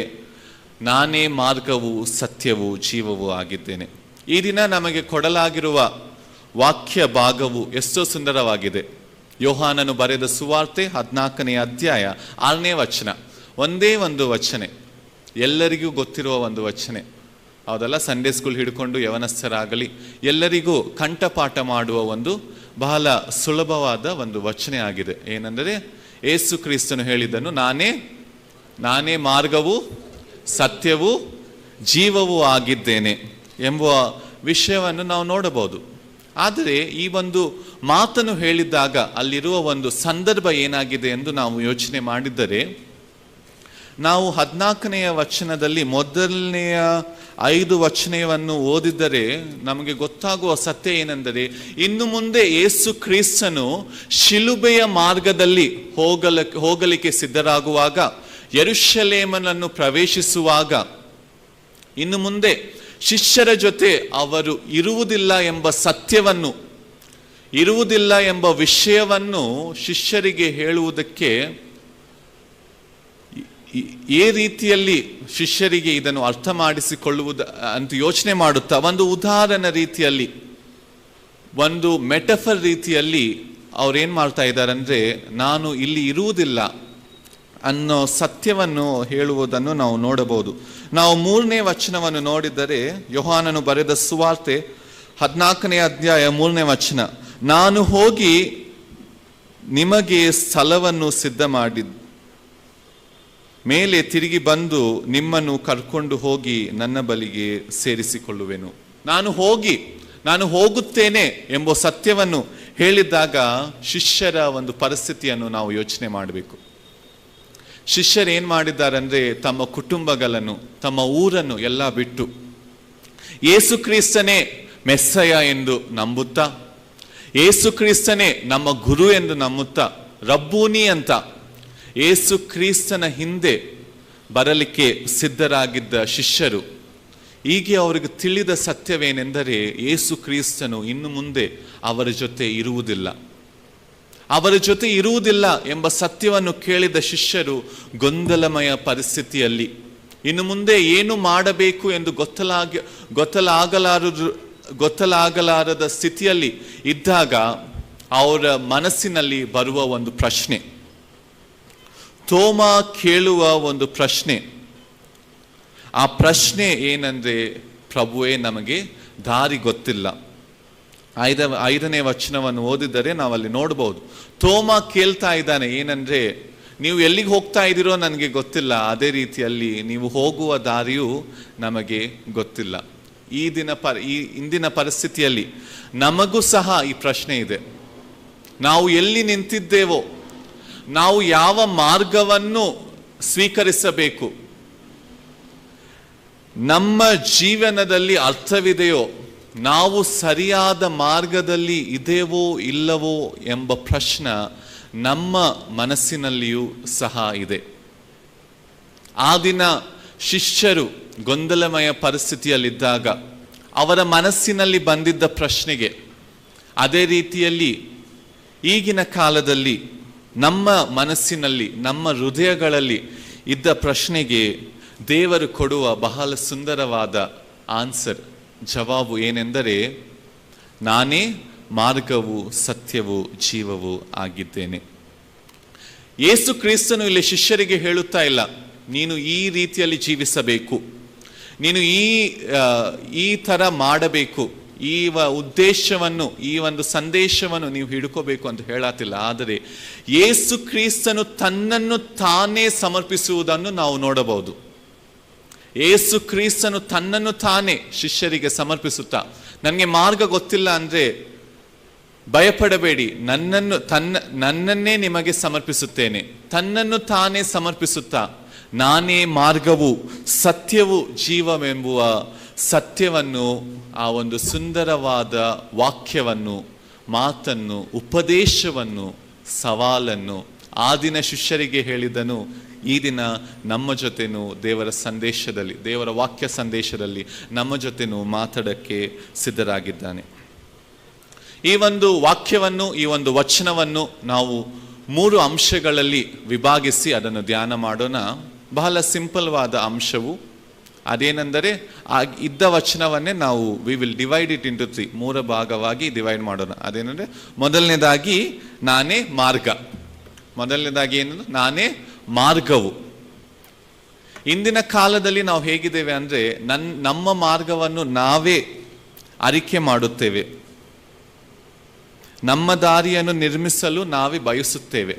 ನಾನೇ ಮಾರ್ಗವು ಸತ್ಯವೂ ಜೀವವೂ ಆಗಿದ್ದೇನೆ. ಈ ದಿನ ನಮಗೆ ಕೊಡಲಾಗಿರುವ ವಾಕ್ಯ ಭಾಗವು ಎಷ್ಟೋ ಸುಂದರವಾಗಿದೆ. ಯೋಹಾನನು ಬರೆದ ಸುವಾರ್ತೆ 14ನೇ ಅಧ್ಯಾಯ 6ನೇ ವಚನ. ಒಂದೇ ಒಂದು ವಚನೆ, ಎಲ್ಲರಿಗೂ ಗೊತ್ತಿರುವ ಒಂದು ವಚನೆ. ಹೌದಲ್ಲ, ಸಂಡೇ ಸ್ಕೂಲ್ ಹಿಡ್ಕೊಂಡು ಯವನಸ್ಥರಾಗಲಿ ಎಲ್ಲರಿಗೂ ಕಂಠಪಾಠ ಮಾಡುವ ಒಂದು ಬಹಳ ಸುಲಭವಾದ ಒಂದು ವಚನೆ ಆಗಿದೆ. ಏನೆಂದರೆ, ಯೇಸು ಕ್ರಿಸ್ತನು ಹೇಳಿದ್ದನು, ನಾನೇ ಮಾರ್ಗವು ಸತ್ಯವೂ ಜೀವವೂ ಆಗಿದ್ದೇನೆ ಎಂಬುವ ವಿಷಯವನ್ನು ನಾವು ನೋಡಬಹುದು. ಆದರೆ ಈ ಒಂದು ಮಾತನ್ನು ಹೇಳಿದಾಗ ಅಲ್ಲಿರುವ ಒಂದು ಸಂದರ್ಭ ಏನಾಗಿದೆ ಎಂದು ನಾವು ಯೋಚನೆ ಮಾಡಿದ್ದರೆ, ನಾವು 14ನೇ ವಚನದಲ್ಲಿ ಮೊದಲನೆಯ 5 ವಚನವನ್ನು ಓದಿದರೆ ನಮಗೆ ಗೊತ್ತಾಗುವ ಸತ್ಯ ಏನೆಂದರೆ, ಇನ್ನು ಮುಂದೆ ಯೇಸು ಕ್ರಿಸ್ತನು ಶಿಲುಬೆಯ ಮಾರ್ಗದಲ್ಲಿ ಹೋಗಲಿಕ್ಕೆ ಸಿದ್ಧರಾಗುವಾಗ, ಯೆರೂಸಲೇಮನ್ನು ಪ್ರವೇಶಿಸುವಾಗ, ಇನ್ನು ಮುಂದೆ ಶಿಷ್ಯರ ಜೊತೆ ಅವರು ಇರುವುದಿಲ್ಲ ಎಂಬ ಸತ್ಯವನ್ನು, ಇರುವುದಿಲ್ಲ ಎಂಬ ವಿಷಯವನ್ನು ಶಿಷ್ಯರಿಗೆ ಹೇಳುವುದಕ್ಕೆ ಈ ರೀತಿಯಲ್ಲಿ ಶಿಷ್ಯರಿಗೆ ಇದನ್ನು ಅರ್ಥ ಮಾಡಿಸಿಕೊಳ್ಳುವುದು ಅಂತ ಯೋಚನೆ ಮಾಡುತ್ತಾ, ಒಂದು ಉದಾಹರಣೆ ರೀತಿಯಲ್ಲಿ, ಒಂದು ಮೆಟಫರ್ ರೀತಿಯಲ್ಲಿ ಅವ್ರೇನ್ ಮಾಡ್ತಾ ಇದ್ದಾರೆ ಅಂದರೆ, ನಾನು ಇಲ್ಲಿ ಇರುವುದಿಲ್ಲ ಅನ್ನೋ ಸತ್ಯವನ್ನು ಹೇಳುವುದನ್ನು ನಾವು ನೋಡಬಹುದು. ನಾವು 3ನೇ ವಚನವನ್ನು ನೋಡಿದರೆ, ಯೋಹಾನನು ಬರೆದ ಸುವಾರ್ತೆ 14ನೇ ಅಧ್ಯಾಯ 3ನೇ ವಚನ, ನಾನು ಹೋಗಿ ನಿಮಗೆ ಸ್ಥಳವನ್ನು ಸಿದ್ಧ ಮಾಡಿ ಮೇಲೆ ತಿರುಗಿ ಬಂದು ನಿಮ್ಮನ್ನು ಕರ್ಕೊಂಡು ಹೋಗಿ ನನ್ನ ಬಳಿಗೆ ಸೇರಿಸಿಕೊಳ್ಳುವೆನು. ನಾನು ಹೋಗುತ್ತೇನೆ ಎಂಬ ಸತ್ಯವನ್ನು ಹೇಳಿದಾಗ ಶಿಷ್ಯರ ಒಂದು ಪರಿಸ್ಥಿತಿಯನ್ನು ನಾವು ಯೋಚನೆ ಮಾಡಬೇಕು. ಶಿಷ್ಯರು ಏನ್ ಮಾಡಿದ್ದಾರೆ ಅಂದ್ರೆ, ತಮ್ಮ ಕುಟುಂಬಗಳನ್ನು, ತಮ್ಮ ಊರನ್ನು ಎಲ್ಲ ಬಿಟ್ಟು ಯೇಸು ಕ್ರಿಸ್ತನೇ ಮೆಸ್ಸಯ ಎಂದು ನಂಬುತ್ತಾ, ಯೇಸು ಕ್ರಿಸ್ತನೇ ನಮ್ಮ ಗುರು ಎಂದು ನಂಬುತ್ತಾ, ರಬ್ಬೂನಿ ಅಂತ ಯೇಸು ಕ್ರಿಸ್ತನ ಹಿಂದೆ ಬರಲಿಕ್ಕೆ ಸಿದ್ಧರಾಗಿದ್ದ ಶಿಷ್ಯರು, ಹೀಗೆ ಅವರಿಗೆ ತಿಳಿದ ಸತ್ಯವೇನೆಂದರೆ, ಯೇಸು ಕ್ರಿಸ್ತನು ಇನ್ನು ಮುಂದೆ ಅವರ ಜೊತೆ ಇರುವುದಿಲ್ಲ ಎಂಬ ಸತ್ಯವನ್ನು ಕೇಳಿದ ಶಿಷ್ಯರು ಗೊಂದಲಮಯ ಪರಿಸ್ಥಿತಿಯಲ್ಲಿ, ಇನ್ನು ಮುಂದೆ ಏನು ಮಾಡಬೇಕು ಎಂದು ಗೊತ್ತಲಾಗಲಾರದ ಸ್ಥಿತಿಯಲ್ಲಿ ಇದ್ದಾಗ ಅವರ ಮನಸ್ಸಿನಲ್ಲಿ ಬರುವ ಒಂದು ಪ್ರಶ್ನೆ, ತೋಮ ಕೇಳುವ ಒಂದು ಪ್ರಶ್ನೆ. ಆ ಪ್ರಶ್ನೆ ಏನಂದ್ರೆ, ಪ್ರಭುವೇ ನಮಗೆ ದಾರಿ ಗೊತ್ತಿಲ್ಲ. 5ನೇ ವಚನವನ್ನು ಓದಿದರೆ ನಾವಲ್ಲಿ ನೋಡಬಹುದು. ತೋಮ ಕೇಳ್ತಾ ಇದ್ದಾನೆ ಏನಂದ್ರೆ, ನೀವು ಎಲ್ಲಿಗೆ ಹೋಗ್ತಾ ಇದ್ದೀರೋ ನನಗೆ ಗೊತ್ತಿಲ್ಲ, ಅದೇ ರೀತಿಯಲ್ಲಿ ನೀವು ಹೋಗುವ ದಾರಿಯೂ ನಮಗೆ ಗೊತ್ತಿಲ್ಲ. ಇಂದಿನ ಪರಿಸ್ಥಿತಿಯಲ್ಲಿ ನಮಗೂ ಸಹ ಈ ಪ್ರಶ್ನೆ ಇದೆ. ನಾವು ಎಲ್ಲಿ ನಿಂತಿದ್ದೇವೋ, ನಾವು ಯಾವ ಮಾರ್ಗವನ್ನು ಸ್ವೀಕರಿಸಬೇಕು, ನಮ್ಮ ಜೀವನದಲ್ಲಿ ಅರ್ಥವಿದೆಯೋ, ನಾವು ಸರಿಯಾದ ಮಾರ್ಗದಲ್ಲಿ ಇದೇವೋ ಇಲ್ಲವೋ ಎಂಬ ಪ್ರಶ್ನೆ ನಮ್ಮ ಮನಸ್ಸಿನಲ್ಲಿಯೂ ಸಹ ಇದೆ. ಆ ದಿನ ಶಿಷ್ಯರು ಗೊಂದಲಮಯ ಪರಿಸ್ಥಿತಿಯಲ್ಲಿದ್ದಾಗ ಅವರ ಮನಸ್ಸಿನಲ್ಲಿ ಬಂದಿದ್ದ ಪ್ರಶ್ನೆಗೆ, ಅದೇ ರೀತಿಯಲ್ಲಿ ಈಗಿನ ಕಾಲದಲ್ಲಿ ನಮ್ಮ ಮನಸ್ಸಿನಲ್ಲಿ, ನಮ್ಮ ಹೃದಯಗಳಲ್ಲಿ ಇದ್ದ ಪ್ರಶ್ನೆಗೆ ದೇವರು ಕೊಡುವ ಬಹಳ ಸುಂದರವಾದ ಆನ್ಸರ್, ಜವಾಬು ಏನೆಂದರೆ, ನಾನೇ ಮಾರ್ಗವು ಸತ್ಯವೂ ಜೀವವೂ ಆಗಿದ್ದೇನೆ. ಯೇಸು ಕ್ರಿಸ್ತನು ಇಲ್ಲಿ ಶಿಷ್ಯರಿಗೆ ಹೇಳುತ್ತಾ ಇಲ್ಲ, ನೀನು ಈ ರೀತಿಯಲ್ಲಿ ಜೀವಿಸಬೇಕು, ನೀನು ಈ ಥರ ಮಾಡಬೇಕು, ಈ ಉದ್ದೇಶವನ್ನು, ಈ ಒಂದು ಸಂದೇಶವನ್ನು ನೀವು ಹಿಡ್ಕೋಬೇಕು ಅಂತ ಹೇಳತ್ತಿಲ್ಲ. ಆದರೆ ಯೇಸು ಕ್ರಿಸ್ತನು ತನ್ನನ್ನು ತಾನೇ ಸಮರ್ಪಿಸುವುದನ್ನು ನಾವು ನೋಡಬಹುದು. ಯೇಸು ಕ್ರಿಸ್ತನು ತನ್ನನ್ನು ತಾನೇ ಶಿಷ್ಯರಿಗೆ ಸಮರ್ಪಿಸುತ್ತಾ, ನನಗೆ ಮಾರ್ಗ ಗೊತ್ತಿಲ್ಲ ಅಂದ್ರೆ ಭಯಪಡಬೇಡಿ, ನನ್ನನ್ನೇ ನಿಮಗೆ ಸಮರ್ಪಿಸುತ್ತೇನೆ. ತನ್ನನ್ನು ತಾನೇ ಸಮರ್ಪಿಸುತ್ತಾ, ನಾನೇ ಮಾರ್ಗವು ಸತ್ಯವೂ ಜೀವವೆಂಬುವ ಸತ್ಯವನ್ನು, ಆ ಒಂದು ಸುಂದರವಾದ ವಾಕ್ಯವನ್ನು, ಮಾತನ್ನು, ಉಪದೇಶವನ್ನು, ಸವಾಲನ್ನು ಆ ದಿನ ಶಿಷ್ಯರಿಗೆ ಹೇಳಿದನು. ಈ ದಿನ ನಮ್ಮ ಜೊತೆನೂ ದೇವರ ಸಂದೇಶದಲ್ಲಿ, ದೇವರ ವಾಕ್ಯ ಸಂದೇಶದಲ್ಲಿ ನಮ್ಮ ಜೊತೆನೂ ಮಾತಾಡಕ್ಕೆ ಸಿದ್ಧರಾಗಿದ್ದಾನೆ. ಈ ಒಂದು ವಾಕ್ಯವನ್ನು, ಈ ಒಂದು ವಚನವನ್ನು ನಾವು 3 ಅಂಶಗಳಲ್ಲಿ ವಿಭಾಗಿಸಿ ಅದನ್ನು ಧ್ಯಾನ ಮಾಡೋಣ. ಬಹಳ ಸಿಂಪಲ್ವಾದ ಅಂಶವು ಅದೇನೆಂದರೆ, ಇದ್ದ ವಚನವನ್ನೇ ನಾವು we will divide it into 3 ಭಾಗವಾಗಿ ಡಿವೈಡ್ ಮಾಡೋಣ. ಅದೇನೆಂದರೆ, ಮೊದಲನೇದಾಗಿ ನಾನೇ ಮಾರ್ಗ. ಮೊದಲನೇದಾಗಿ ಏನಂದ್ರೆ, ನಾನೇ ಮಾರ್ಗವು. ಇಂದಿನ ಕಾಲದಲ್ಲಿ ನಾವು ಹೇಗಿದ್ದೇವೆ ಅಂದರೆ ನಮ್ಮ ಮಾರ್ಗವನ್ನು ನಾವೇ ಅರಿಕೆ ಮಾಡುತ್ತೇವೆ, ನಮ್ಮ ದಾರಿಯನ್ನು ನಿರ್ಮಿಸಲು ನಾವೇ ಬಯಸುತ್ತೇವೆ,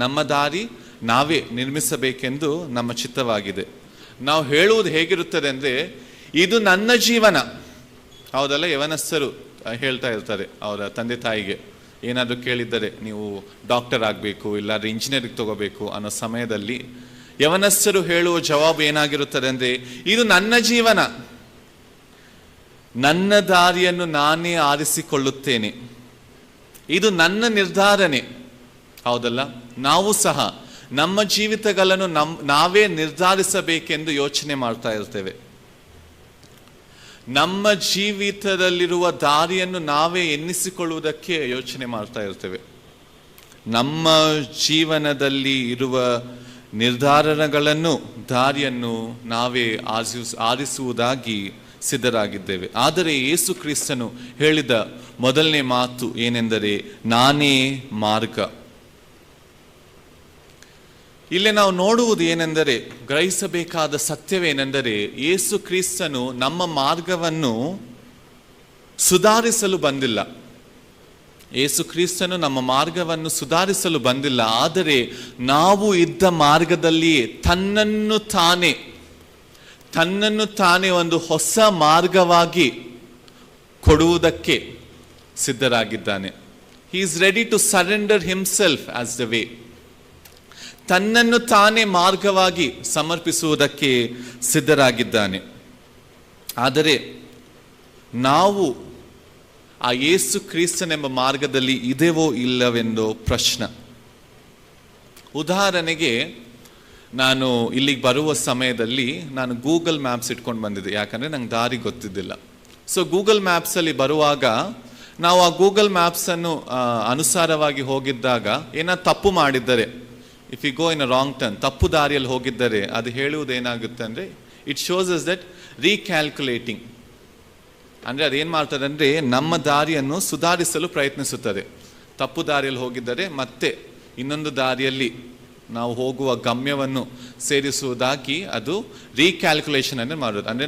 ನಮ್ಮ ದಾರಿ ನಾವೇ ನಿರ್ಮಿಸಬೇಕೆಂದು ನಮ್ಮ ಚಿತ್ತವಾಗಿದೆ. ನಾವು ಹೇಳುವುದು ಹೇಗಿರುತ್ತದೆ ಅಂದರೆ, ಇದು ನನ್ನ ಜೀವನ. ಹೌದಲ್ಲ, ಯವನಸ್ಥರು ಹೇಳ್ತಾ ಇರ್ತಾರೆ ಅವರ ತಂದೆ ತಾಯಿಗೆ, ಏನಾದರೂ ಕೇಳಿದ್ದರೆ ನೀವು ಡಾಕ್ಟರ್ ಆಗಬೇಕು ಇಲ್ಲಾಂದ್ರೆ ಇಂಜಿನಿಯರಿಂಗ್ ತಗೋಬೇಕು ಅನ್ನೋ ಸಮಯದಲ್ಲಿ ಯವನಸ್ಥರು ಹೇಳುವ ಜವಾಬು ಏನಾಗಿರುತ್ತದೆ ಅಂದರೆ, ಇದು ನನ್ನ ಜೀವನ, ನನ್ನ ದಾರಿಯನ್ನು ನಾನೇ ಆರಿಸಿಕೊಳ್ಳುತ್ತೇನೆ, ಇದು ನನ್ನ ನಿರ್ಧಾರನೆ. ಹೌದಲ್ಲ, ನಾವು ಸಹ ನಮ್ಮ ಜೀವಿತಗಳನ್ನು ನಾವೇ ನಿರ್ಧರಿಸಬೇಕೆಂದು ಯೋಚನೆ ಮಾಡ್ತಾ ಇರ್ತೇವೆ. ನಮ್ಮ ಜೀವಿತದಲ್ಲಿರುವ ದಾರಿಯನ್ನು ನಾವೇ ಎನ್ನಿಸಿಕೊಳ್ಳುವುದಕ್ಕೆ ಯೋಚನೆ ಮಾಡ್ತಾ ಇರ್ತೇವೆ. ನಮ್ಮ ಜೀವನದಲ್ಲಿ ಇರುವ ನಿರ್ಧಾರಗಳನ್ನು ದಾರಿಯನ್ನು ನಾವೇ ಆರಿಸುವುದಾಗಿ ಸಿದ್ಧರಾಗಿದ್ದೇವೆ. ಆದರೆ ಯೇಸು ಕ್ರಿಸ್ತನು ಹೇಳಿದ ಮೊದಲನೇ ಮಾತು ಏನೆಂದರೆ, ನಾನೇ ಮಾರ್ಗ. ಇಲ್ಲಿ ನಾವು ನೋಡುವುದು ಏನೆಂದರೆ, ಗ್ರಹಿಸಬೇಕಾದ ಸತ್ಯವೇನೆಂದರೆ, ಯೇಸು ಕ್ರಿಸ್ತನು ನಮ್ಮ ಮಾರ್ಗವನ್ನು ಸುಧಾರಿಸಲು ಬಂದಿಲ್ಲ. ಯೇಸು ಕ್ರಿಸ್ತನು ನಮ್ಮ ಮಾರ್ಗವನ್ನು ಸುಧಾರಿಸಲು ಬಂದಿಲ್ಲ, ಆದರೆ ನಾವು ಇದ್ದ ಮಾರ್ಗದಲ್ಲಿಯೇ ತನ್ನನ್ನು ತಾನೇ ಒಂದು ಹೊಸ ಮಾರ್ಗವಾಗಿ ಕೊಡುವುದಕ್ಕೆ ಸಿದ್ಧರಾಗಿದ್ದಾನೆ. He is ready to surrender himself as the way. ತನ್ನನ್ನು ತಾನೇ ಮಾರ್ಗವಾಗಿ ಸಮರ್ಪಿಸುವುದಕ್ಕೆ ಸಿದ್ಧರಾಗಿದ್ದಾನೆ. ಆದರೆ ನಾವು ಆ ಯೇಸು ಕ್ರಿಸ್ತನೆಂಬ ಮಾರ್ಗದಲ್ಲಿ ಇದೆವೋ ಇಲ್ಲವೆಂದೋ ಪ್ರಶ್ನೆ. ಉದಾಹರಣೆಗೆ, ನಾನು ಇಲ್ಲಿಗೆ ಬರುವ ಸಮಯದಲ್ಲಿ ನಾನು ಗೂಗಲ್ ಮ್ಯಾಪ್ಸ್ ಇಟ್ಕೊಂಡು ಬಂದಿದ್ದೆ, ಯಾಕಂದರೆ ನಂಗೆ ದಾರಿ ಗೊತ್ತಿದ್ದಿಲ್ಲ. ಸೊ ಗೂಗಲ್ ಮ್ಯಾಪ್ಸಲ್ಲಿ ಬರುವಾಗ ನಾವು ಆ ಗೂಗಲ್ ಮ್ಯಾಪ್ಸನ್ನು ಅನುಸಾರವಾಗಿ ಹೋಗಿದ್ದಾಗ ಏನಾದ್ರು ತಪ್ಪು ಮಾಡಿದ್ದರೆ, if you go in a wrong turn, ತಪ್ಪು ದಾರಿಯಲ್ಲಿ ಹೋಗಿದ್ದರೆ ಅದು ಹೇಳುವುದು ಏನಾಗುತ್ತೆ ಅಂದರೆ, it shows us that recalculating. ಅಂದರೆ ಅದೇನು ಮಾಡ್ತದೆ ಅಂದರೆ, ನಮ್ಮ ದಾರಿಯನ್ನು ಸುಧಾರಿಸಲು ಪ್ರಯತ್ನಿಸುತ್ತದೆ. ತಪ್ಪು ದಾರಿಯಲ್ಲಿ ಹೋಗಿದ್ದರೆ ಮತ್ತೆ ಇನ್ನೊಂದು ದಾರಿಯಲ್ಲಿ ನಾವು ಹೋಗುವ ಗಮ್ಯವನ್ನು ಸೇರಿಸುವುದಾಗಿ ಅದು ರೀಕ್ಯಾಲ್ಕುಲೇಷನ್ ಅನ್ನು ಮಾಡೋದು. ಅಂದರೆ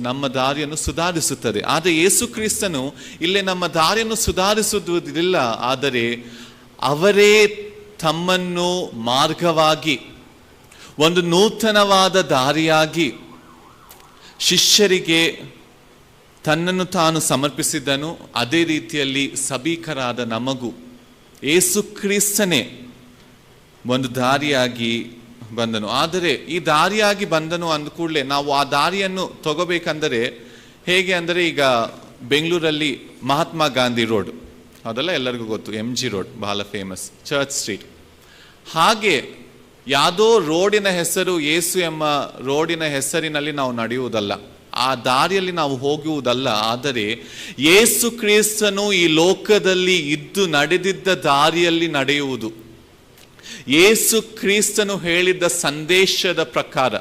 ನಮ್ಮ ದಾರಿಯನ್ನು ಸುಧಾರಿಸುತ್ತದೆ. ಆದರೆ ಯೇಸು ಕ್ರಿಸ್ತನು ಇಲ್ಲೇ ನಮ್ಮ ದಾರಿಯನ್ನು ಸುಧಾರಿಸುವುದಿಲ್ಲ, ಆದರೆ ಅವರೇ ತಮ್ಮನ್ನು ಮಾರ್ಗವಾಗಿ, ಒಂದು ನೂತನವಾದ ದಾರಿಯಾಗಿ ಶಿಷ್ಯರಿಗೆ ತನ್ನನ್ನು ತಾನು ಸಮರ್ಪಿಸಿದ್ದನು. ಅದೇ ರೀತಿಯಲ್ಲಿ ಸಭಿಕರಾದ ನಮಗೂ ಯೇಸು ಕ್ರಿಸ್ತನೇ ಒಂದು ದಾರಿಯಾಗಿ ಬಂದನು. ಆದರೆ ಈ ದಾರಿಯಾಗಿ ಬಂದನು ಅಂದ ಕೂಡಲೇ ನಾವು ಆ ದಾರಿಯನ್ನು ತಗೋಬೇಕಂದರೆ ಹೇಗೆ ಅಂದರೆ, ಈಗ ಬೆಂಗಳೂರಲ್ಲಿ ಮಹಾತ್ಮ ಗಾಂಧಿ ರೋಡ್, ಅದೆಲ್ಲ ಎಲ್ಲರಿಗೂ ಗೊತ್ತು, MG ರೋಡ್ ಬಹಳ ಫೇಮಸ್, ಚರ್ಚ್ ಸ್ಟ್ರೀಟ್. ಹಾಗೆ ಯಾವುದೋ ರೋಡಿನ ಹೆಸರು ಯೇಸು ಎಂಬ ರೋಡಿನ ಹೆಸರಿನಲ್ಲಿ ನಾವು ನಡೆಯುವುದಲ್ಲ, ಆ ದಾರಿಯಲ್ಲಿ ನಾವು ಹೋಗುವುದಲ್ಲ. ಆದರೆ ಯೇಸು ಕ್ರಿಸ್ತನು ಈ ಲೋಕದಲ್ಲಿ ಇದ್ದು ನಡೆದಿದ್ದ ದಾರಿಯಲ್ಲಿ ನಡೆಯುವುದು, ಯೇಸು ಕ್ರಿಸ್ತನು ಹೇಳಿದ ಸಂದೇಶದ ಪ್ರಕಾರ,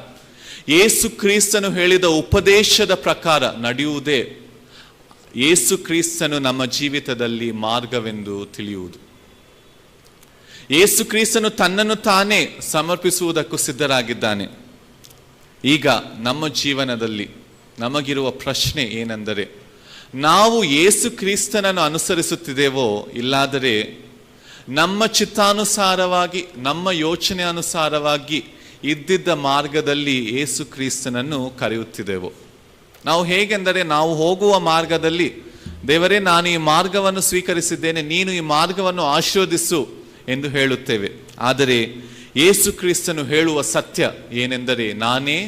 ಯೇಸು ಕ್ರಿಸ್ತನು ಹೇಳಿದ ಉಪದೇಶದ ಪ್ರಕಾರ ನಡೆಯುವುದೇ ಯೇಸು ಕ್ರಿಸ್ತನು ನಮ್ಮ ಜೀವಿತದಲ್ಲಿ ಮಾರ್ಗವೆಂದು ತಿಳಿಯುವುದು. ಯೇಸು ಕ್ರಿಸ್ತನು ತನ್ನನ್ನು ತಾನೇ ಸಮರ್ಪಿಸುವುದಕ್ಕೂ ಸಿದ್ಧರಾಗಿದ್ದಾನೆ. ಈಗ ನಮ್ಮ ಜೀವನದಲ್ಲಿ ನಮಗಿರುವ ಪ್ರಶ್ನೆ ಏನೆಂದರೆ, ನಾವು ಯೇಸು ಕ್ರಿಸ್ತನನ್ನು ಅನುಸರಿಸುತ್ತಿದ್ದೇವೋ, ಇಲ್ಲಾದರೆ ನಮ್ಮ ಚಿತ್ತಾನುಸಾರವಾಗಿ, ನಮ್ಮ ಯೋಚನೆ ಅನುಸಾರವಾಗಿ ಇದ್ದಿದ್ದ ಮಾರ್ಗದಲ್ಲಿ ಯೇಸು ಕ್ರಿಸ್ತನನ್ನು ಕರೆಯುತ್ತಿದ್ದೆವೋ? ನಾವು ಹೇಗೆಂದರೆ, ನಾವು ಹೋಗುವ ಮಾರ್ಗದಲ್ಲಿ ದೇವರೇ, ನಾನು ಈ ಮಾರ್ಗವನ್ನು ಸ್ವೀಕರಿಸಿದ್ದೇನೆ, ನೀನು ಈ ಮಾರ್ಗವನ್ನು ಆಶೀರ್ವದಿಸು ಎಂದು ಹೇಳುತ್ತೇವೆ. ಆದರೆ ಯೇಸು ಕ್ರಿಸ್ತನು ಹೇಳುವ ಸತ್ಯ ಏನೆಂದರೆ, ನಾನೇ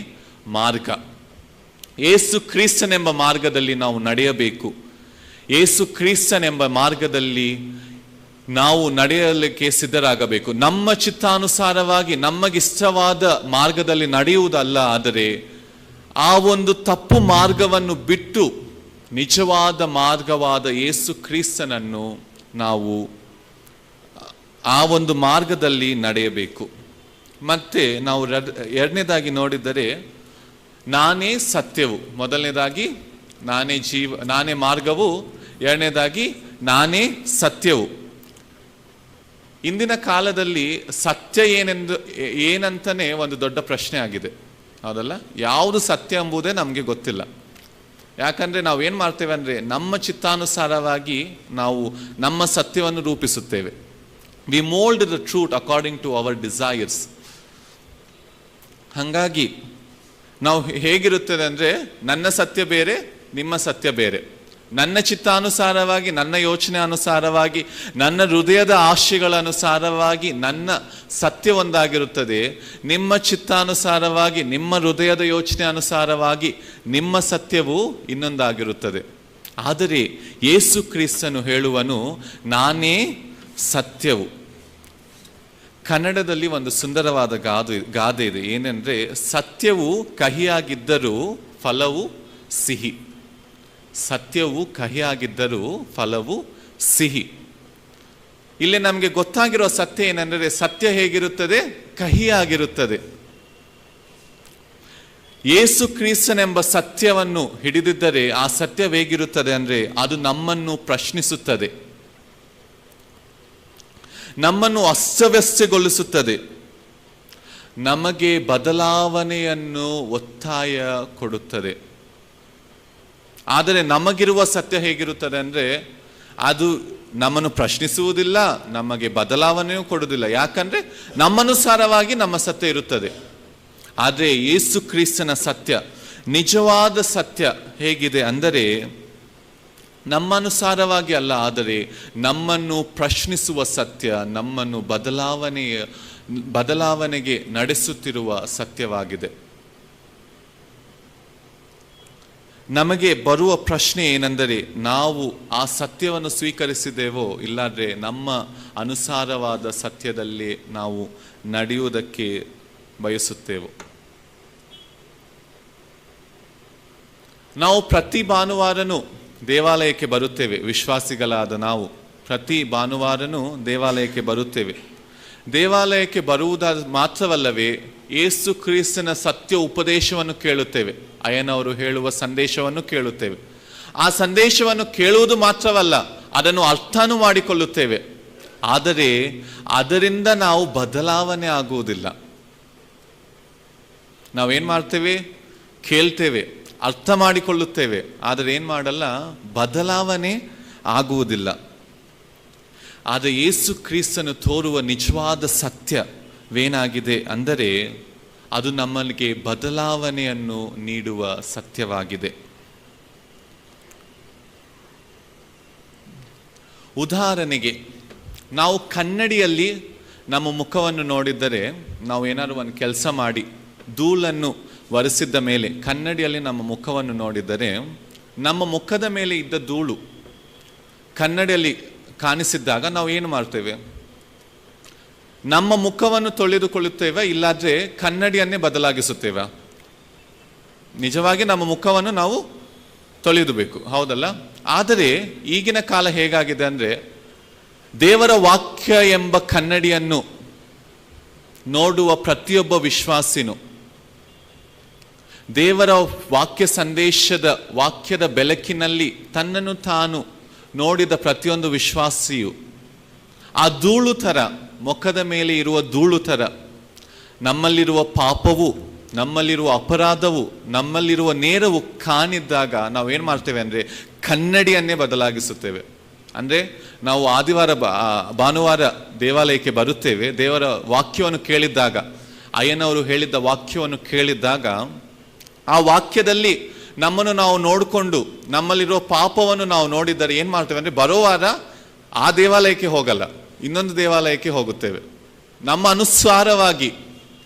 ಮಾರ್ಗ. ಯೇಸು ಕ್ರಿಸ್ತನೆಂಬ ಮಾರ್ಗದಲ್ಲಿ ನಾವು ನಡೆಯಬೇಕು. ಯೇಸು ಕ್ರಿಸ್ತನೆಂಬ ಮಾರ್ಗದಲ್ಲಿ ನಾವು ನಡೆಯಲಿಕ್ಕೆ ಸಿದ್ಧರಾಗಬೇಕು. ನಮ್ಮ ಚಿತ್ತಾನುಸಾರವಾಗಿ ನಮಗಿಷ್ಟವಾದ ಮಾರ್ಗದಲ್ಲಿ ನಡೆಯುವುದಲ್ಲ, ಆದರೆ ಆ ಒಂದು ತಪ್ಪು ಮಾರ್ಗವನ್ನು ಬಿಟ್ಟು ನಿಜವಾದ ಮಾರ್ಗವಾದ ಯೇಸು ಕ್ರಿಸ್ತನನ್ನು ನಾವು ಆ ಒಂದು ಮಾರ್ಗದಲ್ಲಿ ನಡೆಯಬೇಕು. ಮತ್ತೆ ನಾವು ಎರಡನೇದಾಗಿ ನೋಡಿದರೆ, ನಾನೇ ಸತ್ಯವು. ಮೊದಲನೇದಾಗಿ ನಾನೇ ಮಾರ್ಗವು, ಎರಡನೇದಾಗಿ ನಾನೇ ಸತ್ಯವು. ಇಂದಿನ ಕಾಲದಲ್ಲಿ ಸತ್ಯ ಏನಂತಾನೆ ಒಂದು ದೊಡ್ಡ ಪ್ರಶ್ನೆ ಆಗಿದೆ, ಹೌದಲ್ಲ? ಯಾವುದು ಸತ್ಯ ಎಂಬುದೇ ನಮಗೆ ಗೊತ್ತಿಲ್ಲ. ಯಾಕಂದರೆ ನಾವು ಏನು ಮಾಡ್ತೇವೆ ಅಂದರೆ ನಮ್ಮ ಚಿತ್ತಾನುಸಾರವಾಗಿ ನಾವು ನಮ್ಮ ಸತ್ಯವನ್ನು ರೂಪಿಸುತ್ತೇವೆ. We mould the truth according to our desires. ಹಾಗಾಗಿ ನಾವು ಹೇಗಿರುತ್ತದೆ ಅಂದರೆ, ನನ್ನ ಸತ್ಯ ಬೇರೆ, ನಿಮ್ಮ ಸತ್ಯ ಬೇರೆ. ನನ್ನ ಚಿತ್ತಾನುಸಾರವಾಗಿ, ನನ್ನ ಯೋಚನೆ ಅನುಸಾರವಾಗಿ, ನನ್ನ ಹೃದಯದ ಆಶೆಗಳ ಅನುಸಾರವಾಗಿ ನನ್ನ ಸತ್ಯ ಒಂದಾಗಿರುತ್ತದೆ. ನಿಮ್ಮ ಚಿತ್ತಾನುಸಾರವಾಗಿ, ನಿಮ್ಮ ಹೃದಯದ ಯೋಚನೆ ಅನುಸಾರವಾಗಿ ನಿಮ್ಮ ಸತ್ಯವು ಇನ್ನೊಂದಾಗಿರುತ್ತದೆ. ಆದರೆ ಯೇಸು ಕ್ರಿಸ್ತನು ಹೇಳುವನು, ನಾನೇ ಸತ್ಯವು. ಕನ್ನಡದಲ್ಲಿ ಒಂದು ಸುಂದರವಾದ ಗಾದೆ ಇದೆ. ಏನೆಂದರೆ, ಸತ್ಯವು ಕಹಿಯಾಗಿದ್ದರೂ ಫಲವು ಸಿಹಿ. ಸತ್ಯವು ಕಹಿಯಾಗಿದ್ದರೂ ಫಲವು ಸಿಹಿ. ಇಲ್ಲಿ ನಮಗೆ ಗೊತ್ತಾಗಿರೋ ಸತ್ಯ ಏನೆಂದರೆ, ಸತ್ಯ ಹೇಗಿರುತ್ತದೆ? ಕಹಿಯಾಗಿರುತ್ತದೆ. ಯೇಸು ಕ್ರಿಸ್ತನೆಂಬ ಸತ್ಯವನ್ನು ಹಿಡಿದಿದ್ದರೆ ಆ ಸತ್ಯ ಹೇಗಿರುತ್ತದೆ ಅಂದರೆ, ಅದು ನಮ್ಮನ್ನು ಪ್ರಶ್ನಿಸುತ್ತದೆ, ನಮ್ಮನ್ನು ಅಸ್ತವ್ಯಸ್ತಗೊಳಿಸುತ್ತದೆ, ನಮಗೆ ಬದಲಾವಣೆಯನ್ನು ಒತ್ತಾಯ ಕೊಡುತ್ತದೆ. ಆದರೆ ನಮಗಿರುವ ಸತ್ಯ ಹೇಗಿರುತ್ತದೆ ಅಂದರೆ, ಅದು ನಮ್ಮನ್ನು ಪ್ರಶ್ನಿಸುವುದಿಲ್ಲ, ನಮಗೆ ಬದಲಾವಣೆಯೂ ಕೊಡುವುದಿಲ್ಲ. ಯಾಕಂದರೆ ನಮ್ಮನುಸಾರವಾಗಿ ನಮ್ಮ ಸತ್ಯ ಇರುತ್ತದೆ. ಆದರೆ ಯೇಸು ಕ್ರಿಸ್ತನ ಸತ್ಯ, ನಿಜವಾದ ಸತ್ಯ ಹೇಗಿದೆ ಅಂದರೆ, ನಮ್ಮನುಸಾರವಾಗಿ ಅಲ್ಲ, ಆದರೆ ನಮ್ಮನ್ನು ಪ್ರಶ್ನಿಸುವ ಸತ್ಯ, ನಮ್ಮನ್ನು ಬದಲಾವಣೆಗೆ ನಡೆಸುತ್ತಿರುವ ಸತ್ಯವಾಗಿದೆ. ನಮಗೆ ಬರುವ ಪ್ರಶ್ನೆ ಏನೆಂದರೆ, ನಾವು ಆ ಸತ್ಯವನ್ನು ಸ್ವೀಕರಿಸಿದ್ದೇವೋ, ಇಲ್ಲಾಂದರೆ ನಮ್ಮ ಅನುಸಾರವಾದ ಸತ್ಯದಲ್ಲಿ ನಾವು ನಡೆಯುವುದಕ್ಕೆ ಬಯಸುತ್ತೇವೋ. ನಾವು ಪ್ರತಿ ಭಾನುವಾರನೂ ದೇವಾಲಯಕ್ಕೆ ಬರುತ್ತೇವೆ. ವಿಶ್ವಾಸಿಗಳಾದ ನಾವು ಪ್ರತಿ ಭಾನುವಾರನೂ ದೇವಾಲಯಕ್ಕೆ ಬರುತ್ತೇವೆ. ದೇವಾಲಯಕ್ಕೆ ಬರುವುದಾದ ಮಾತ್ರವಲ್ಲವೇ, ಯೇಸು ಕ್ರಿಸ್ತನ ಸತ್ಯ ಉಪದೇಶವನ್ನು ಕೇಳುತ್ತೇವೆ. ಅಯ್ಯನವರು ಹೇಳುವ ಸಂದೇಶವನ್ನು ಕೇಳುತ್ತೇವೆ. ಆ ಸಂದೇಶವನ್ನು ಕೇಳುವುದು ಮಾತ್ರವಲ್ಲ, ಅದನ್ನು ಅರ್ಥನೂ ಮಾಡಿಕೊಳ್ಳುತ್ತೇವೆ. ಆದರೆ ಅದರಿಂದ ನಾವು ಬದಲಾವಣೆ ಆಗುವುದಿಲ್ಲ. ನಾವೇನು ಮಾಡ್ತೇವೆ? ಕೇಳ್ತೇವೆ, ಅರ್ಥ ಮಾಡಿಕೊಳ್ಳುತ್ತೇವೆ, ಆದರೆ ಏನು ಮಾಡಲ್ಲ, ಬದಲಾವಣೆ ಆಗುವುದಿಲ್ಲ. ಆದರೆ ಯೇಸು ಕ್ರಿಸ್ತನು ತೋರುವ ನಿಜವಾದ ಸತ್ಯವೇನಾಗಿದೆ ಅಂದರೆ, ಅದು ನಮ್ಮಲ್ಲಿಗೆ ಬದಲಾವಣೆಯನ್ನು ನೀಡುವ ಸತ್ಯವಾಗಿದೆ. ಉದಾಹರಣೆಗೆ, ನಾವು ಕನ್ನಡಿಯಲ್ಲಿ ನಮ್ಮ ಮುಖವನ್ನು ನೋಡಿದ್ದರೆ, ನಾವು ಏನಾದರೂ ಒಂದು ಕೆಲಸ ಮಾಡಿ ಧೂಳನ್ನು ಒರೆಸಿದ್ದ ಮೇಲೆ ಕನ್ನಡಿಯಲ್ಲಿ ನಮ್ಮ ಮುಖವನ್ನು ನೋಡಿದರೆ, ನಮ್ಮ ಮುಖದ ಮೇಲೆ ಇದ್ದ ಧೂಳು ಕನ್ನಡಿಯಲ್ಲಿ ಕಾಣಿಸಿದ್ದಾಗ ನಾವು ಏನು ಮಾಡ್ತೇವೆ? ನಮ್ಮ ಮುಖವನ್ನು ತೊಳೆದುಕೊಳ್ಳುತ್ತೇವೆ, ಇಲ್ಲಾದ್ರೆ ಕನ್ನಡಿಯನ್ನೇ ಬದಲಾಗಿಸುತ್ತೇವೆ? ನಿಜವಾಗಿ ನಮ್ಮ ಮುಖವನ್ನು ನಾವು ತೊಳೆಯಬೇಕು, ಹೌದಲ್ಲ? ಆದರೆ ಈಗಿನ ಕಾಲ ಹೇಗಾಗಿದೆ ಅಂದರೆ, ದೇವರ ವಾಕ್ಯ ಎಂಬ ಕನ್ನಡಿಯನ್ನು ನೋಡುವ ಪ್ರತಿಯೊಬ್ಬ ವಿಶ್ವಾಸಿನೂ, ದೇವರ ವಾಕ್ಯದ ಬೆಳಕಿನಲ್ಲಿ ತನ್ನನ್ನು ತಾನು ನೋಡಿದ ಪ್ರತಿಯೊಂದು ವಿಶ್ವಾಸಿಯು ಆ ಧೂಳು ಥರ, ಮುಖದ ಮೇಲೆ ಇರುವ ಧೂಳು ಥರ, ನಮ್ಮಲ್ಲಿರುವ ಪಾಪವು, ನಮ್ಮಲ್ಲಿರುವ ಅಪರಾಧವು, ನಮ್ಮಲ್ಲಿರುವ ನೇರವು ಕಾಣಿದ್ದಾಗ ನಾವೇನು ಮಾಡ್ತೇವೆ ಅಂದರೆ, ಕನ್ನಡಿಯನ್ನೇ ಬದಲಾಗಿಸುತ್ತೇವೆ. ಅಂದರೆ ನಾವು ಭಾನುವಾರ ದೇವಾಲಯಕ್ಕೆ ಬರುತ್ತೇವೆ, ದೇವರ ವಾಕ್ಯವನ್ನು ಕೇಳಿದ್ದಾಗ, ಅಯ್ಯನವರು ಹೇಳಿದ್ದ ವಾಕ್ಯವನ್ನು ಕೇಳಿದ್ದಾಗ, ಆ ವಾಕ್ಯದಲ್ಲಿ ನಮ್ಮನ್ನು ನಾವು ನೋಡಿಕೊಂಡು ನಮ್ಮಲ್ಲಿರೋ ಪಾಪವನ್ನು ನಾವು ನೋಡಿದರೆ ಏನು ಮಾಡ್ತೇವೆ ಅಂದರೆ, ಬರೋ ವಾರ ಆ ದೇವಾಲಯಕ್ಕೆ ಹೋಗಲ್ಲ, ಇನ್ನೊಂದು ದೇವಾಲಯಕ್ಕೆ ಹೋಗುತ್ತೇವೆ. ನಮ್ಮ ಅನುಸಾರವಾಗಿ,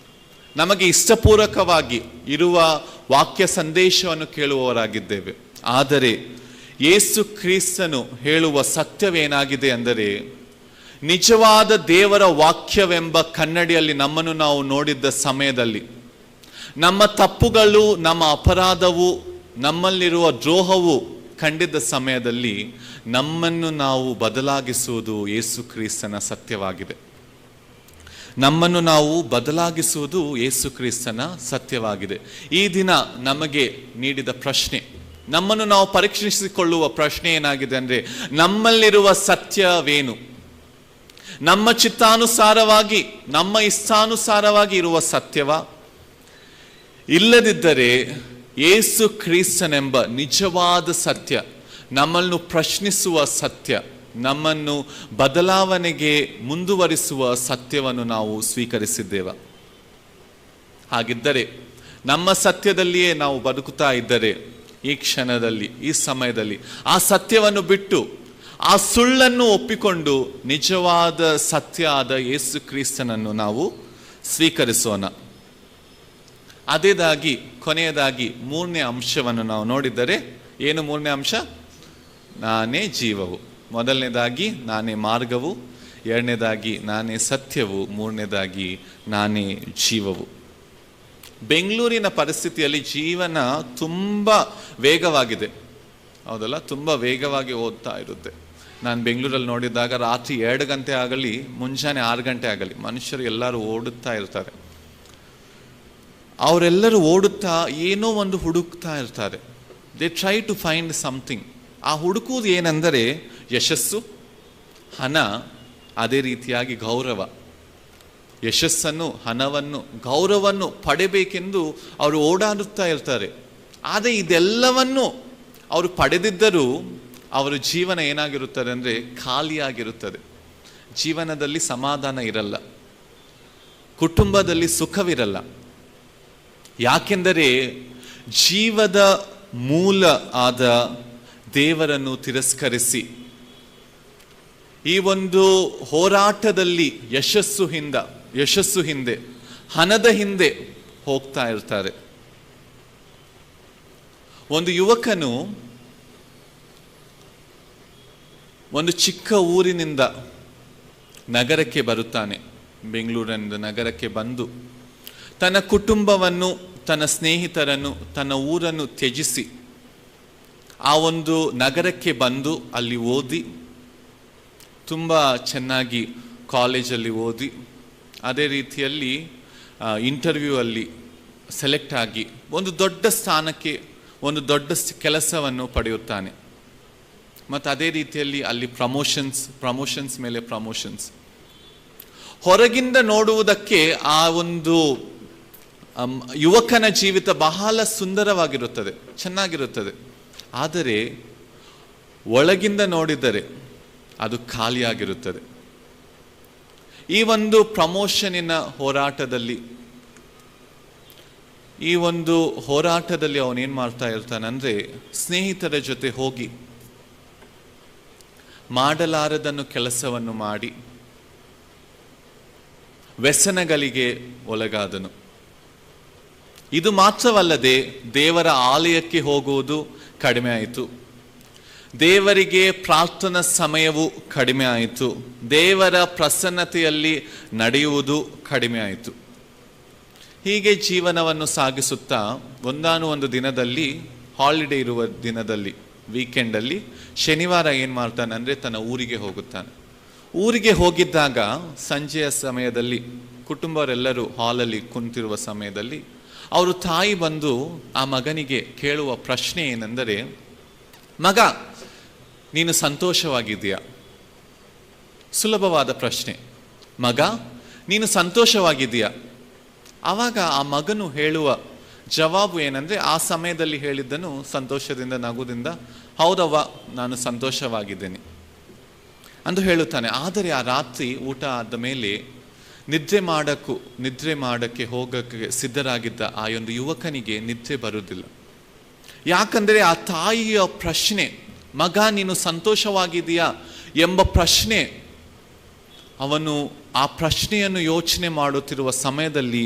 ನಮಗೆ ಇಷ್ಟಪೂರ್ವಕವಾಗಿ ಇರುವ ವಾಕ್ಯ ಸಂದೇಶವನ್ನು ಕೇಳುವವರಾಗಿದ್ದೇವೆ. ಆದರೆ ಯೇಸು ಕ್ರಿಸ್ತನು ಹೇಳುವ ಸತ್ಯವೇನಾಗಿದೆ ಅಂದರೆ, ನಿಜವಾದ ದೇವರ ವಾಕ್ಯವೆಂಬ ಕನ್ನಡಿಯಲ್ಲಿ ನಮ್ಮನ್ನು ನಾವು ನೋಡಿದ್ದ ಸಮಯದಲ್ಲಿ, ನಮ್ಮ ತಪ್ಪುಗಳು, ನಮ್ಮ ಅಪರಾಧವು, ನಮ್ಮಲ್ಲಿರುವ ದ್ರೋಹವು ಕಂಡಿದ್ದ ಸಮಯದಲ್ಲಿ ನಮ್ಮನ್ನು ನಾವು ಬದಲಾಗಿಸುವುದು ಯೇಸು ಕ್ರಿಸ್ತನ ಸತ್ಯವಾಗಿದೆ. ನಮ್ಮನ್ನು ನಾವು ಬದಲಾಗಿಸುವುದು ಯೇಸು ಕ್ರಿಸ್ತನ ಸತ್ಯವಾಗಿದೆ. ಈ ದಿನ ನಮಗೆ ನೀಡಿದ ಪ್ರಶ್ನೆ, ನಮ್ಮನ್ನು ನಾವು ಪರೀಕ್ಷಿಸಿಕೊಳ್ಳುವ ಪ್ರಶ್ನೆ ಏನಾಗಿದೆ ಅಂದರೆ, ನಮ್ಮಲ್ಲಿರುವ ಸತ್ಯವೇನು? ನಮ್ಮ ಚಿತ್ತಾನುಸಾರವಾಗಿ, ನಮ್ಮ ಇಷ್ಟಾನುಸಾರವಾಗಿ ಇರುವ ಸತ್ಯವ? ಇಲ್ಲದಿದ್ದರೆ ಯೇಸು ಕ್ರಿಸ್ತನೆಂಬ ನಿಜವಾದ ಸತ್ಯ, ನಮ್ಮನ್ನು ಪ್ರಶ್ನಿಸುವ ಸತ್ಯ, ನಮ್ಮನ್ನು ಬದಲಾವಣೆಗೆ ಮುಂದುವರಿಸುವ ಸತ್ಯವನ್ನು ನಾವು ಸ್ವೀಕರಿಸಿದ್ದೇವ? ಹಾಗಿದ್ದರೆ, ನಮ್ಮ ಸತ್ಯದಲ್ಲಿಯೇ ನಾವು ಬದುಕುತ್ತಾ ಇದ್ದರೆ, ಈ ಕ್ಷಣದಲ್ಲಿ, ಈ ಸಮಯದಲ್ಲಿ ಆ ಸತ್ಯವನ್ನು ಬಿಟ್ಟು ಆ ಸುಳ್ಳನ್ನು ಒಪ್ಪಿಕೊಂಡು ನಿಜವಾದ ಸತ್ಯ ಆದ ಯೇಸು ಕ್ರಿಸ್ತನನ್ನು ನಾವು ಸ್ವೀಕರಿಸೋಣ. ಅದೇದಾಗಿ ಕೊನೆಯದಾಗಿ ಮೂರನೇ ಅಂಶವನ್ನು ನಾವು ನೋಡಿದರೆ, ಏನು ಮೂರನೇ ಅಂಶ? ನಾನೇ ಜೀವವು. ಮೊದಲನೇದಾಗಿ ನಾನೇ ಮಾರ್ಗವು, ಎರಡನೇದಾಗಿ ನಾನೇ ಸತ್ಯವು, ಮೂರನೇದಾಗಿ ನಾನೇ ಜೀವವು. ಬೆಂಗಳೂರಿನ ಪರಿಸ್ಥಿತಿಯಲ್ಲಿ ಜೀವನ ತುಂಬ ವೇಗವಾಗಿದೆ, ಹೌದಲ್ಲ? ತುಂಬ ವೇಗವಾಗಿ ಓದ್ತಾ ಇರುತ್ತೆ. ನಾನು ಬೆಂಗಳೂರಲ್ಲಿ ನೋಡಿದಾಗ ರಾತ್ರಿ 2 ಗಂಟೆ ಆಗಲಿ, ಮುಂಜಾನೆ 6 ಗಂಟೆ ಆಗಲಿ, ಮನುಷ್ಯರು ಎಲ್ಲರೂ ಓಡುತ್ತಾ ಇರ್ತಾರೆ. ಅವರೆಲ್ಲರೂ ಓಡುತ್ತಾ ಏನೋ ಒಂದು ಹುಡುಕ್ತಾ ಇರ್ತಾರೆ. They try to find something. ಆ ಹುಡುಕುವುದು ಏನೆಂದರೆ ಯಶಸ್ಸು, ಹಣ, ಅದೇ ರೀತಿಯಾಗಿ ಗೌರವ. ಯಶಸ್ಸನ್ನು, ಹಣವನ್ನು, ಗೌರವವನ್ನು ಪಡೆಯಬೇಕೆಂದು ಅವರು ಓಡಾಡುತ್ತಾ ಇರ್ತಾರೆ. ಆದರೆ ಇದೆಲ್ಲವನ್ನು ಅವರು ಪಡೆದಿದ್ದರೂ ಅವರ ಜೀವನ ಏನಾಗಿರುತ್ತದೆ ಅಂದರೆ ಖಾಲಿಯಾಗಿರುತ್ತದೆ. ಜೀವನದಲ್ಲಿ ಸಮಾಧಾನ ಇರಲ್ಲ, ಕುಟುಂಬದಲ್ಲಿ ಸುಖವಿರಲ್ಲ. ಯಾಕೆಂದರೆ ಜೀವದ ಮೂಲ ಆದ ದೇವರನ್ನು ತಿರಸ್ಕರಿಸಿ ಈ ಒಂದು ಹೋರಾಟದಲ್ಲಿ ಯಶಸ್ಸು ಹಿಂದೆ, ಹಣದ ಹಿಂದೆ ಹೋಗ್ತಾ ಇರ್ತಾರೆ. ಒಂದು ಯುವಕನು ಒಂದು ಚಿಕ್ಕ ಊರಿನಿಂದ ನಗರಕ್ಕೆ ಬರುತ್ತಾನೆ. ಬೆಂಗಳೂರಿನಿಂದ ನಗರಕ್ಕೆ ಬಂದು ತನ್ನ ಕುಟುಂಬವನ್ನು, ತನ್ನ ಸ್ನೇಹಿತರನ್ನು, ತನ್ನ ಊರನ್ನು ತ್ಯಜಿಸಿ ಆ ಒಂದು ನಗರಕ್ಕೆ ಬಂದು ಅಲ್ಲಿ ಓದಿ, ತುಂಬ ಚೆನ್ನಾಗಿ ಕಾಲೇಜಲ್ಲಿ ಓದಿ, ಅದೇ ರೀತಿಯಲ್ಲಿ ಇಂಟರ್ವ್ಯೂ ಅಲ್ಲಿ ಸೆಲೆಕ್ಟ್ ಆಗಿ ಒಂದು ದೊಡ್ಡ ಸ್ಥಾನಕ್ಕೆ, ಒಂದು ದೊಡ್ಡ ಕೆಲಸವನ್ನು ಪಡೆಯುತ್ತಾನೆ. ಮತ್ತು ಅದೇ ರೀತಿಯಲ್ಲಿ ಅಲ್ಲಿ ಪ್ರಮೋಷನ್ಸ್ ಮೇಲೆ ಪ್ರಮೋಷನ್ಸ್. ಹೊರಗಿಂದ ನೋಡುವುದಕ್ಕೆ ಆ ಒಂದು ಯುವಕನ ಜೀವಿತ ಬಹಳ ಸುಂದರವಾಗಿರುತ್ತದೆ, ಚೆನ್ನಾಗಿರುತ್ತದೆ. ಆದರೆ ಒಳಗಿಂದ ನೋಡಿದರೆ ಅದು ಖಾಲಿಯಾಗಿರುತ್ತದೆ. ಈ ಒಂದು ಪ್ರಮೋಷನಿನ ಹೋರಾಟದಲ್ಲಿ ಅವನೇನು ಮಾಡ್ತಾ ಇರ್ತಾನಂದ್ರೆ, ಸ್ನೇಹಿತರ ಜೊತೆ ಹೋಗಿ ಮಾಡಲಾರದನ್ನು ಕೆಲಸವನ್ನು ಮಾಡಿ ವ್ಯಸನಗಳಿಗೆ ಒಳಗಾದನು. ಇದು ಮಾತ್ರವಲ್ಲದೆ ದೇವರ ಆಲಯಕ್ಕೆ ಹೋಗುವುದು ಕಡಿಮೆ ಆಯಿತು, ದೇವರಿಗೆ ಪ್ರಾರ್ಥನಾ ಸಮಯವು ಕಡಿಮೆ ಆಯಿತು, ದೇವರ ಪ್ರಸನ್ನತೆಯಲ್ಲಿ ನಡೆಯುವುದು ಕಡಿಮೆ ಆಯಿತು. ಹೀಗೆ ಜೀವನವನ್ನು ಸಾಗಿಸುತ್ತಾ ಒಂದಾನು ದಿನದಲ್ಲಿ, ಹಾಲಿಡೇ ಇರುವ ದಿನದಲ್ಲಿ, ವೀಕೆಂಡಲ್ಲಿ, ಶನಿವಾರ ಏನು ಮಾಡ್ತಾನೆ ಅಂದರೆ ತನ್ನ ಊರಿಗೆ ಹೋಗುತ್ತಾನೆ. ಊರಿಗೆ ಹೋಗಿದ್ದಾಗ ಸಂಜೆಯ ಸಮಯದಲ್ಲಿ ಕುಟುಂಬವರೆಲ್ಲರೂ ಹಾಲಲ್ಲಿ ಕುಂತಿರುವ ಸಮಯದಲ್ಲಿ ಅವರು ತಾಯಿ ಬಂದು ಆ ಮಗನಿಗೆ ಕೇಳುವ ಪ್ರಶ್ನೆ ಏನೆಂದರೆ, ಮಗ, ನೀನು ಸಂತೋಷವಾಗಿದ್ದೀಯಾ? ಸುಲಭವಾದ ಪ್ರಶ್ನೆ. ಮಗ, ನೀನು ಸಂತೋಷವಾಗಿದ್ದೀಯಾ? ಆವಾಗ ಆ ಮಗನು ಹೇಳುವ ಜವಾಬು ಏನಂದರೆ, ಆ ಸಮಯದಲ್ಲಿ ಹೇಳಿದ್ದನು ಸಂತೋಷದಿಂದ, ನಗುದಿಂದ, ಹೌದವ್ವ, ನಾನು ಸಂತೋಷವಾಗಿದ್ದೇನೆ ಎಂದು ಹೇಳುತ್ತಾನೆ. ಆದರೆ ಆ ರಾತ್ರಿ ಊಟ ಆದ ಮೇಲೆ ನಿದ್ರೆ ಮಾಡಕ್ಕೆ ಹೋಗಕ್ಕೆ ಸಿದ್ಧರಾಗಿದ್ದ ಆ ಒಂದು ಯುವಕನಿಗೆ ನಿದ್ರೆ ಬರುವುದಿಲ್ಲ. ಯಾಕಂದರೆ ಆ ತಾಯಿಯ ಪ್ರಶ್ನೆ, ಮಗ ನೀನು ಸಂತೋಷವಾಗಿದೆಯಾ ಎಂಬ ಪ್ರಶ್ನೆ, ಅವನು ಆ ಪ್ರಶ್ನೆಯನ್ನು ಯೋಚನೆ ಮಾಡುತ್ತಿರುವ ಸಮಯದಲ್ಲಿ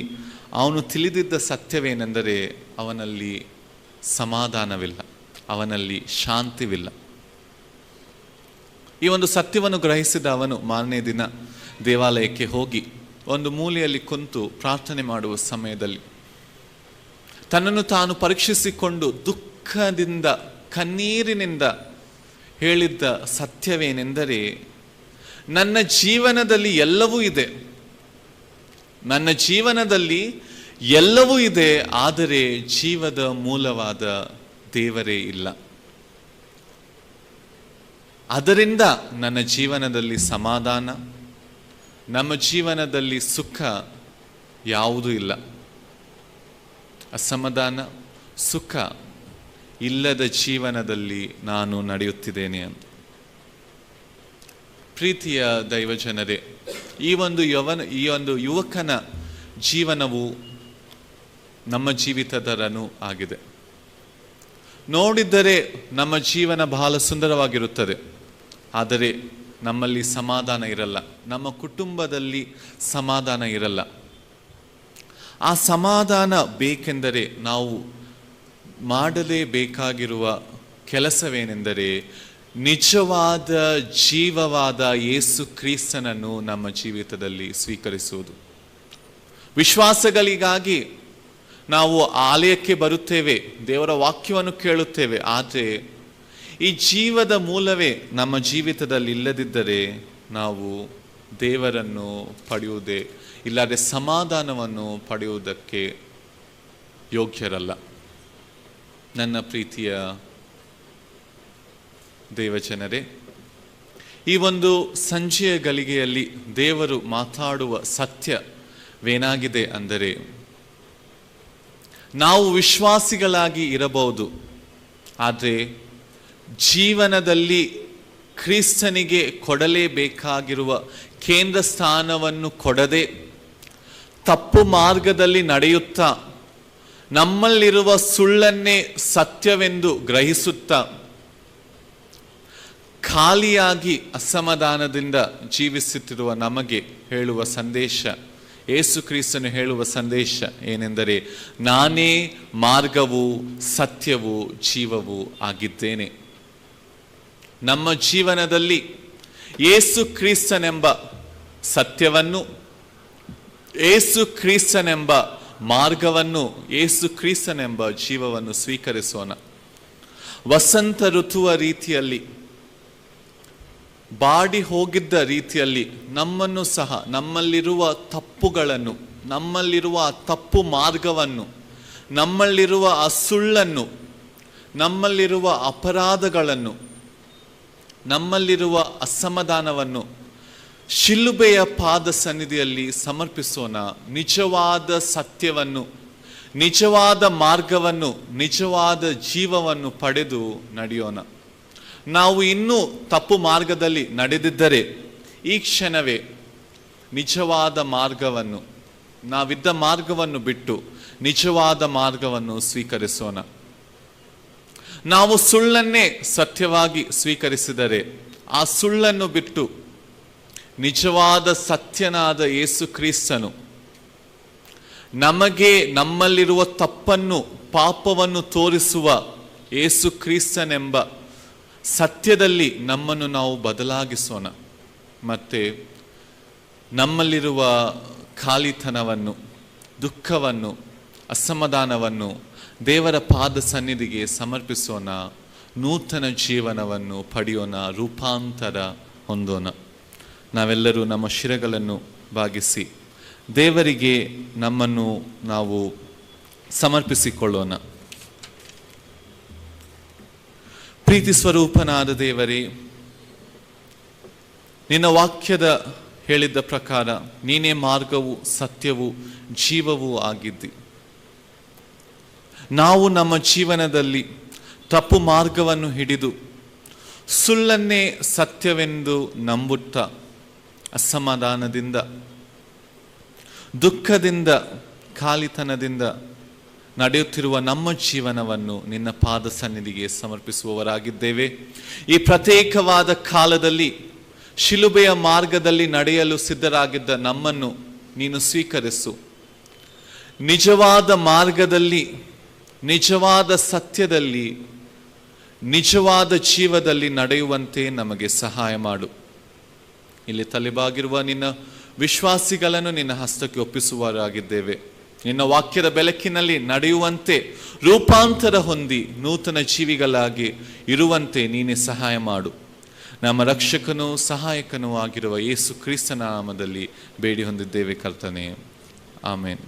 ಅವನು ತಿಳಿದಿದ್ದ ಸತ್ಯವೇನೆಂದರೆ, ಅವನಲ್ಲಿ ಸಮಾಧಾನವಿಲ್ಲ, ಅವನಲ್ಲಿ ಶಾಂತಿವಿಲ್ಲ. ಈ ಒಂದು ಸತ್ಯವನ್ನು ಗ್ರಹಿಸಿದ ಅವನು ಮಾರನೇ ದಿನ ದೇವಾಲಯಕ್ಕೆ ಹೋಗಿ ಒಂದು ಮೂಲೆಯಲ್ಲಿ ಕುಂತು ಪ್ರಾರ್ಥನೆ ಮಾಡುವ ಸಮಯದಲ್ಲಿ ತನ್ನನ್ನು ತಾನು ಪರೀಕ್ಷಿಸಿಕೊಂಡು ದುಃಖದಿಂದ, ಕಣ್ಣೀರಿನಿಂದ ಹೇಳಿದ್ದ ಸತ್ಯವೇನೆಂದರೆ, ನನ್ನ ಜೀವನದಲ್ಲಿ ಎಲ್ಲವೂ ಇದೆ, ನನ್ನ ಜೀವನದಲ್ಲಿ ಎಲ್ಲವೂ ಇದೆ, ಆದರೆ ಜೀವದ ಮೂಲವಾದ ದೇವರೇ ಇಲ್ಲ. ಅದರಿಂದ ನನ್ನ ಜೀವನದಲ್ಲಿ ಸಮಾಧಾನ, ನಮ್ಮ ಜೀವನದಲ್ಲಿ ಸುಖ ಯಾವುದೂ ಇಲ್ಲ. ಅಸಮಾಧಾನ, ಸುಖ ಇಲ್ಲದ ಜೀವನದಲ್ಲಿ ನಾನು ನಡೆಯುತ್ತಿದ್ದೇನೆ ಅಂತ. ಪ್ರೀತಿಯ ದೈವಜನರೇ, ಈ ಒಂದು ಯುವಕನ ಜೀವನವು ನಮ್ಮ ಜೀವಿತದರನೂ ಆಗಿದೆ. ನೋಡಿದ್ದರೆ ನಮ್ಮ ಜೀವನ ಬಹಳ ಸುಂದರವಾಗಿರುತ್ತದೆ, ಆದರೆ ನಮ್ಮಲ್ಲಿ ಸಮಾಧಾನ ಇರಲ್ಲ, ನಮ್ಮ ಕುಟುಂಬದಲ್ಲಿ ಸಮಾಧಾನ ಇರಲ್ಲ. ಆ ಸಮಾಧಾನ ಬೇಕೆಂದರೆ ನಾವು ಮಾಡಲೇಬೇಕಾಗಿರುವ ಕೆಲಸವೇನೆಂದರೆ ನಿಜವಾದ ಜೀವವಾದ ಯೇಸು ಕ್ರಿಸ್ತನನ್ನು ನಮ್ಮ ಜೀವಿತದಲ್ಲಿ ಸ್ವೀಕರಿಸುವುದು. ವಿಶ್ವಾಸಗಳಿಗಾಗಿ ನಾವು ಆಲಯಕ್ಕೆ ಬರುತ್ತೇವೆ, ದೇವರ ವಾಕ್ಯವನ್ನು ಕೇಳುತ್ತೇವೆ, ಆದರೆ ಈ ಜೀವದ ಮೂಲವೇ ನಮ್ಮ ಜೀವಿತದಲ್ಲಿ ಇಲ್ಲದಿದ್ದರೆ ನಾವು ದೇವರನ್ನು ಪಡೆಯುವುದೇ ಇಲ್ಲದೆ ಸಮಾಧಾನವನ್ನು ಪಡೆಯುವುದಕ್ಕೆ ಯೋಗ್ಯರಲ್ಲ. ನನ್ನ ಪ್ರೀತಿಯ ದೇವಜನರೇ, ಈ ಒಂದು ಸಂಜೆಯ ಗಳಿಗೆಯಲ್ಲಿ ದೇವರು ಮಾತಾಡುವ ಸತ್ಯವೇನಾಗಿದೆ ಅಂದರೆ, ನಾವು ವಿಶ್ವಾಸಿಗಳಾಗಿ ಇರಬಹುದು, ಆದರೆ ಜೀವನದಲ್ಲಿ ಕ್ರಿಸ್ತನಿಗೆ ಕೊಡಲೇಬೇಕಾಗಿರುವ ಕೇಂದ್ರ ಸ್ಥಾನವನ್ನು ಕೊಡದೆ ತಪ್ಪು ಮಾರ್ಗದಲ್ಲಿ ನಡೆಯುತ್ತಾ ನಮ್ಮಲ್ಲಿರುವ ಸುಳ್ಳನ್ನೇ ಸತ್ಯವೆಂದು ಗ್ರಹಿಸುತ್ತಾ ಖಾಲಿಯಾಗಿ ಅಸಮಾಧಾನದಿಂದ ಜೀವಿಸುತ್ತಿರುವ ನಮಗೆ ಹೇಳುವ ಸಂದೇಶ, ಯೇಸು ಕ್ರಿಸ್ತನು ಹೇಳುವ ಸಂದೇಶ ಏನೆಂದರೆ, ನಾನೇ ಮಾರ್ಗವೂ ಸತ್ಯವೂ ಜೀವವೂ ಆಗಿದ್ದೇನೆ. ನಮ್ಮ ಜೀವನದಲ್ಲಿ ಯೇಸು ಕ್ರಿಸ್ತನೆಂಬ ಸತ್ಯವನ್ನು, ಯೇಸು ಕ್ರಿಸ್ತನೆಂಬ ಮಾರ್ಗವನ್ನು, ಯೇಸು ಕ್ರಿಸ್ತನೆಂಬ ಜೀವವನ್ನು ಸ್ವೀಕರಿಸೋಣ. ವಸಂತ ಋತುವ ರೀತಿಯಲ್ಲಿ, ಬಾಡಿ ಹೋಗಿದ್ದ ರೀತಿಯಲ್ಲಿ ನಮ್ಮನ್ನು ಸಹ, ನಮ್ಮಲ್ಲಿರುವ ತಪ್ಪುಗಳನ್ನು, ನಮ್ಮಲ್ಲಿರುವ ಆ ತಪ್ಪು ಮಾರ್ಗವನ್ನು, ನಮ್ಮಲ್ಲಿರುವ ಆ ಸುಳ್ಳನ್ನು, ನಮ್ಮಲ್ಲಿರುವ ಅಪರಾಧಗಳನ್ನು, ನಮ್ಮಲ್ಲಿರುವ ಅಸಮಾಧಾನವನ್ನು ಶಿಲುಬೆಯ ಪಾದ ಸನ್ನಿಧಿಯಲ್ಲಿ ಸಮರ್ಪಿಸೋಣ. ನಿಜವಾದ ಸತ್ಯವನ್ನು, ನಿಜವಾದ ಮಾರ್ಗವನ್ನು, ನಿಜವಾದ ಜೀವವನ್ನು ಪಡೆದು ನಡೆಯೋಣ. ನಾವು ಇನ್ನೂ ತಪ್ಪು ಮಾರ್ಗದಲ್ಲಿ ನಡೆದಿದ್ದರೆ ಈ ಕ್ಷಣವೇ ನಿಜವಾದ ಮಾರ್ಗವನ್ನು, ನಾವಿದ್ದ ಮಾರ್ಗವನ್ನು ಬಿಟ್ಟು ನಿಜವಾದ ಮಾರ್ಗವನ್ನು ಸ್ವೀಕರಿಸೋಣ. ನಾವು ಸುಳ್ಳನ್ನೇ ಸತ್ಯವಾಗಿ ಸ್ವೀಕರಿಸಿದರೆ ಆ ಸುಳ್ಳನ್ನು ಬಿಟ್ಟು ನಿಜವಾದ ಸತ್ಯನಾದ ಯೇಸು ಕ್ರಿಸ್ತನು ನಮಗೆ ನಮ್ಮಲ್ಲಿರುವ ತಪ್ಪನ್ನು, ಪಾಪವನ್ನು ತೋರಿಸುವ ಯೇಸು ಕ್ರಿಸ್ತನೆಂಬ ಸತ್ಯದಲ್ಲಿ ನಮ್ಮನ್ನು ನಾವು ಬದಲಾಗಿಸೋಣ. ಮತ್ತೆ ನಮ್ಮಲ್ಲಿರುವ ಖಾಲಿತನವನ್ನು, ದುಃಖವನ್ನು, ಅಸಮಾಧಾನವನ್ನು ದೇವರ ಪಾದ ಸನ್ನಿಧಿಗೆ ಸಮರ್ಪಿಸೋಣ. ನೂತನ ಜೀವನವನ್ನು ಪಡೆಯೋಣ, ರೂಪಾಂತರ ಹೊಂದೋಣ. ನಾವೆಲ್ಲರೂ ನಮ್ಮ ಶಿರಗಳನ್ನು ಬಾಗಿಸಿ ದೇವರಿಗೆ ನಮ್ಮನ್ನು ನಾವು ಸಮರ್ಪಿಸಿಕೊಳ್ಳೋಣ. ಪ್ರೀತಿ ಸ್ವರೂಪನಾದ ದೇವರೇ, ನಿನ್ನ ವಾಕ್ಯದ ಹೇಳಿದ್ದ ಪ್ರಕಾರ ನೀನೇ ಮಾರ್ಗವು, ಸತ್ಯವೂ, ಜೀವವೂ ಆಗಿದ್ದಿ. ನಾವು ನಮ್ಮ ಜೀವನದಲ್ಲಿ ತಪ್ಪು ಮಾರ್ಗವನ್ನು ಹಿಡಿದು ಸುಳ್ಳನ್ನೇ ಸತ್ಯವೆಂದು ನಂಬುತ್ತಾ ಅಸಮಾಧಾನದಿಂದ, ದುಃಖದಿಂದ, ಖಾಲಿತನದಿಂದ ನಡೆಯುತ್ತಿರುವ ನಮ್ಮ ಜೀವನವನ್ನು ನಿನ್ನ ಪಾದ ಸನ್ನಿಧಿಗೆ ಸಮರ್ಪಿಸುವವರಾಗಿದ್ದೇವೆ. ಈ ಪ್ರತ್ಯೇಕವಾದ ಕಾಲದಲ್ಲಿ ಶಿಲುಬೆಯ ಮಾರ್ಗದಲ್ಲಿ ನಡೆಯಲು ಸಿದ್ಧರಾಗಿದ್ದ ನಮ್ಮನ್ನು ನೀನು ಸ್ವೀಕರಿಸು. ನಿಜವಾದ ಮಾರ್ಗದಲ್ಲಿ, ನಿಜವಾದ ಸತ್ಯದಲ್ಲಿ, ನಿಜವಾದ ಜೀವದಲ್ಲಿ ನಡೆಯುವಂತೆ ನಮಗೆ ಸಹಾಯ ಮಾಡು. ಇಲ್ಲಿ ತಲೆಬಾಗಿರುವ ನಿನ್ನ ವಿಶ್ವಾಸಿಗಳನ್ನು ನಿನ್ನ ಹಸ್ತಕ್ಕೆ ಒಪ್ಪಿಸುವವರಾಗಿದ್ದೇವೆ. ನಿನ್ನ ವಾಕ್ಯದ ಬೆಳಕಿನಲ್ಲಿ ನಡೆಯುವಂತೆ, ರೂಪಾಂತರ ಹೊಂದಿ ನೂತನ ಜೀವಿಗಳಾಗಿ ಇರುವಂತೆ ನೀನೇ ಸಹಾಯ ಮಾಡು. ನಮ್ಮ ರಕ್ಷಕನೂ ಸಹಾಯಕನೂ ಆಗಿರುವ ಯೇಸು ಕ್ರಿಸ್ತನ ನಾಮದಲ್ಲಿ ಬೇಡಿ ಹೊಂದಿದ್ದೇವೆ ಕರ್ತನೇ, ಆಮೇನ್.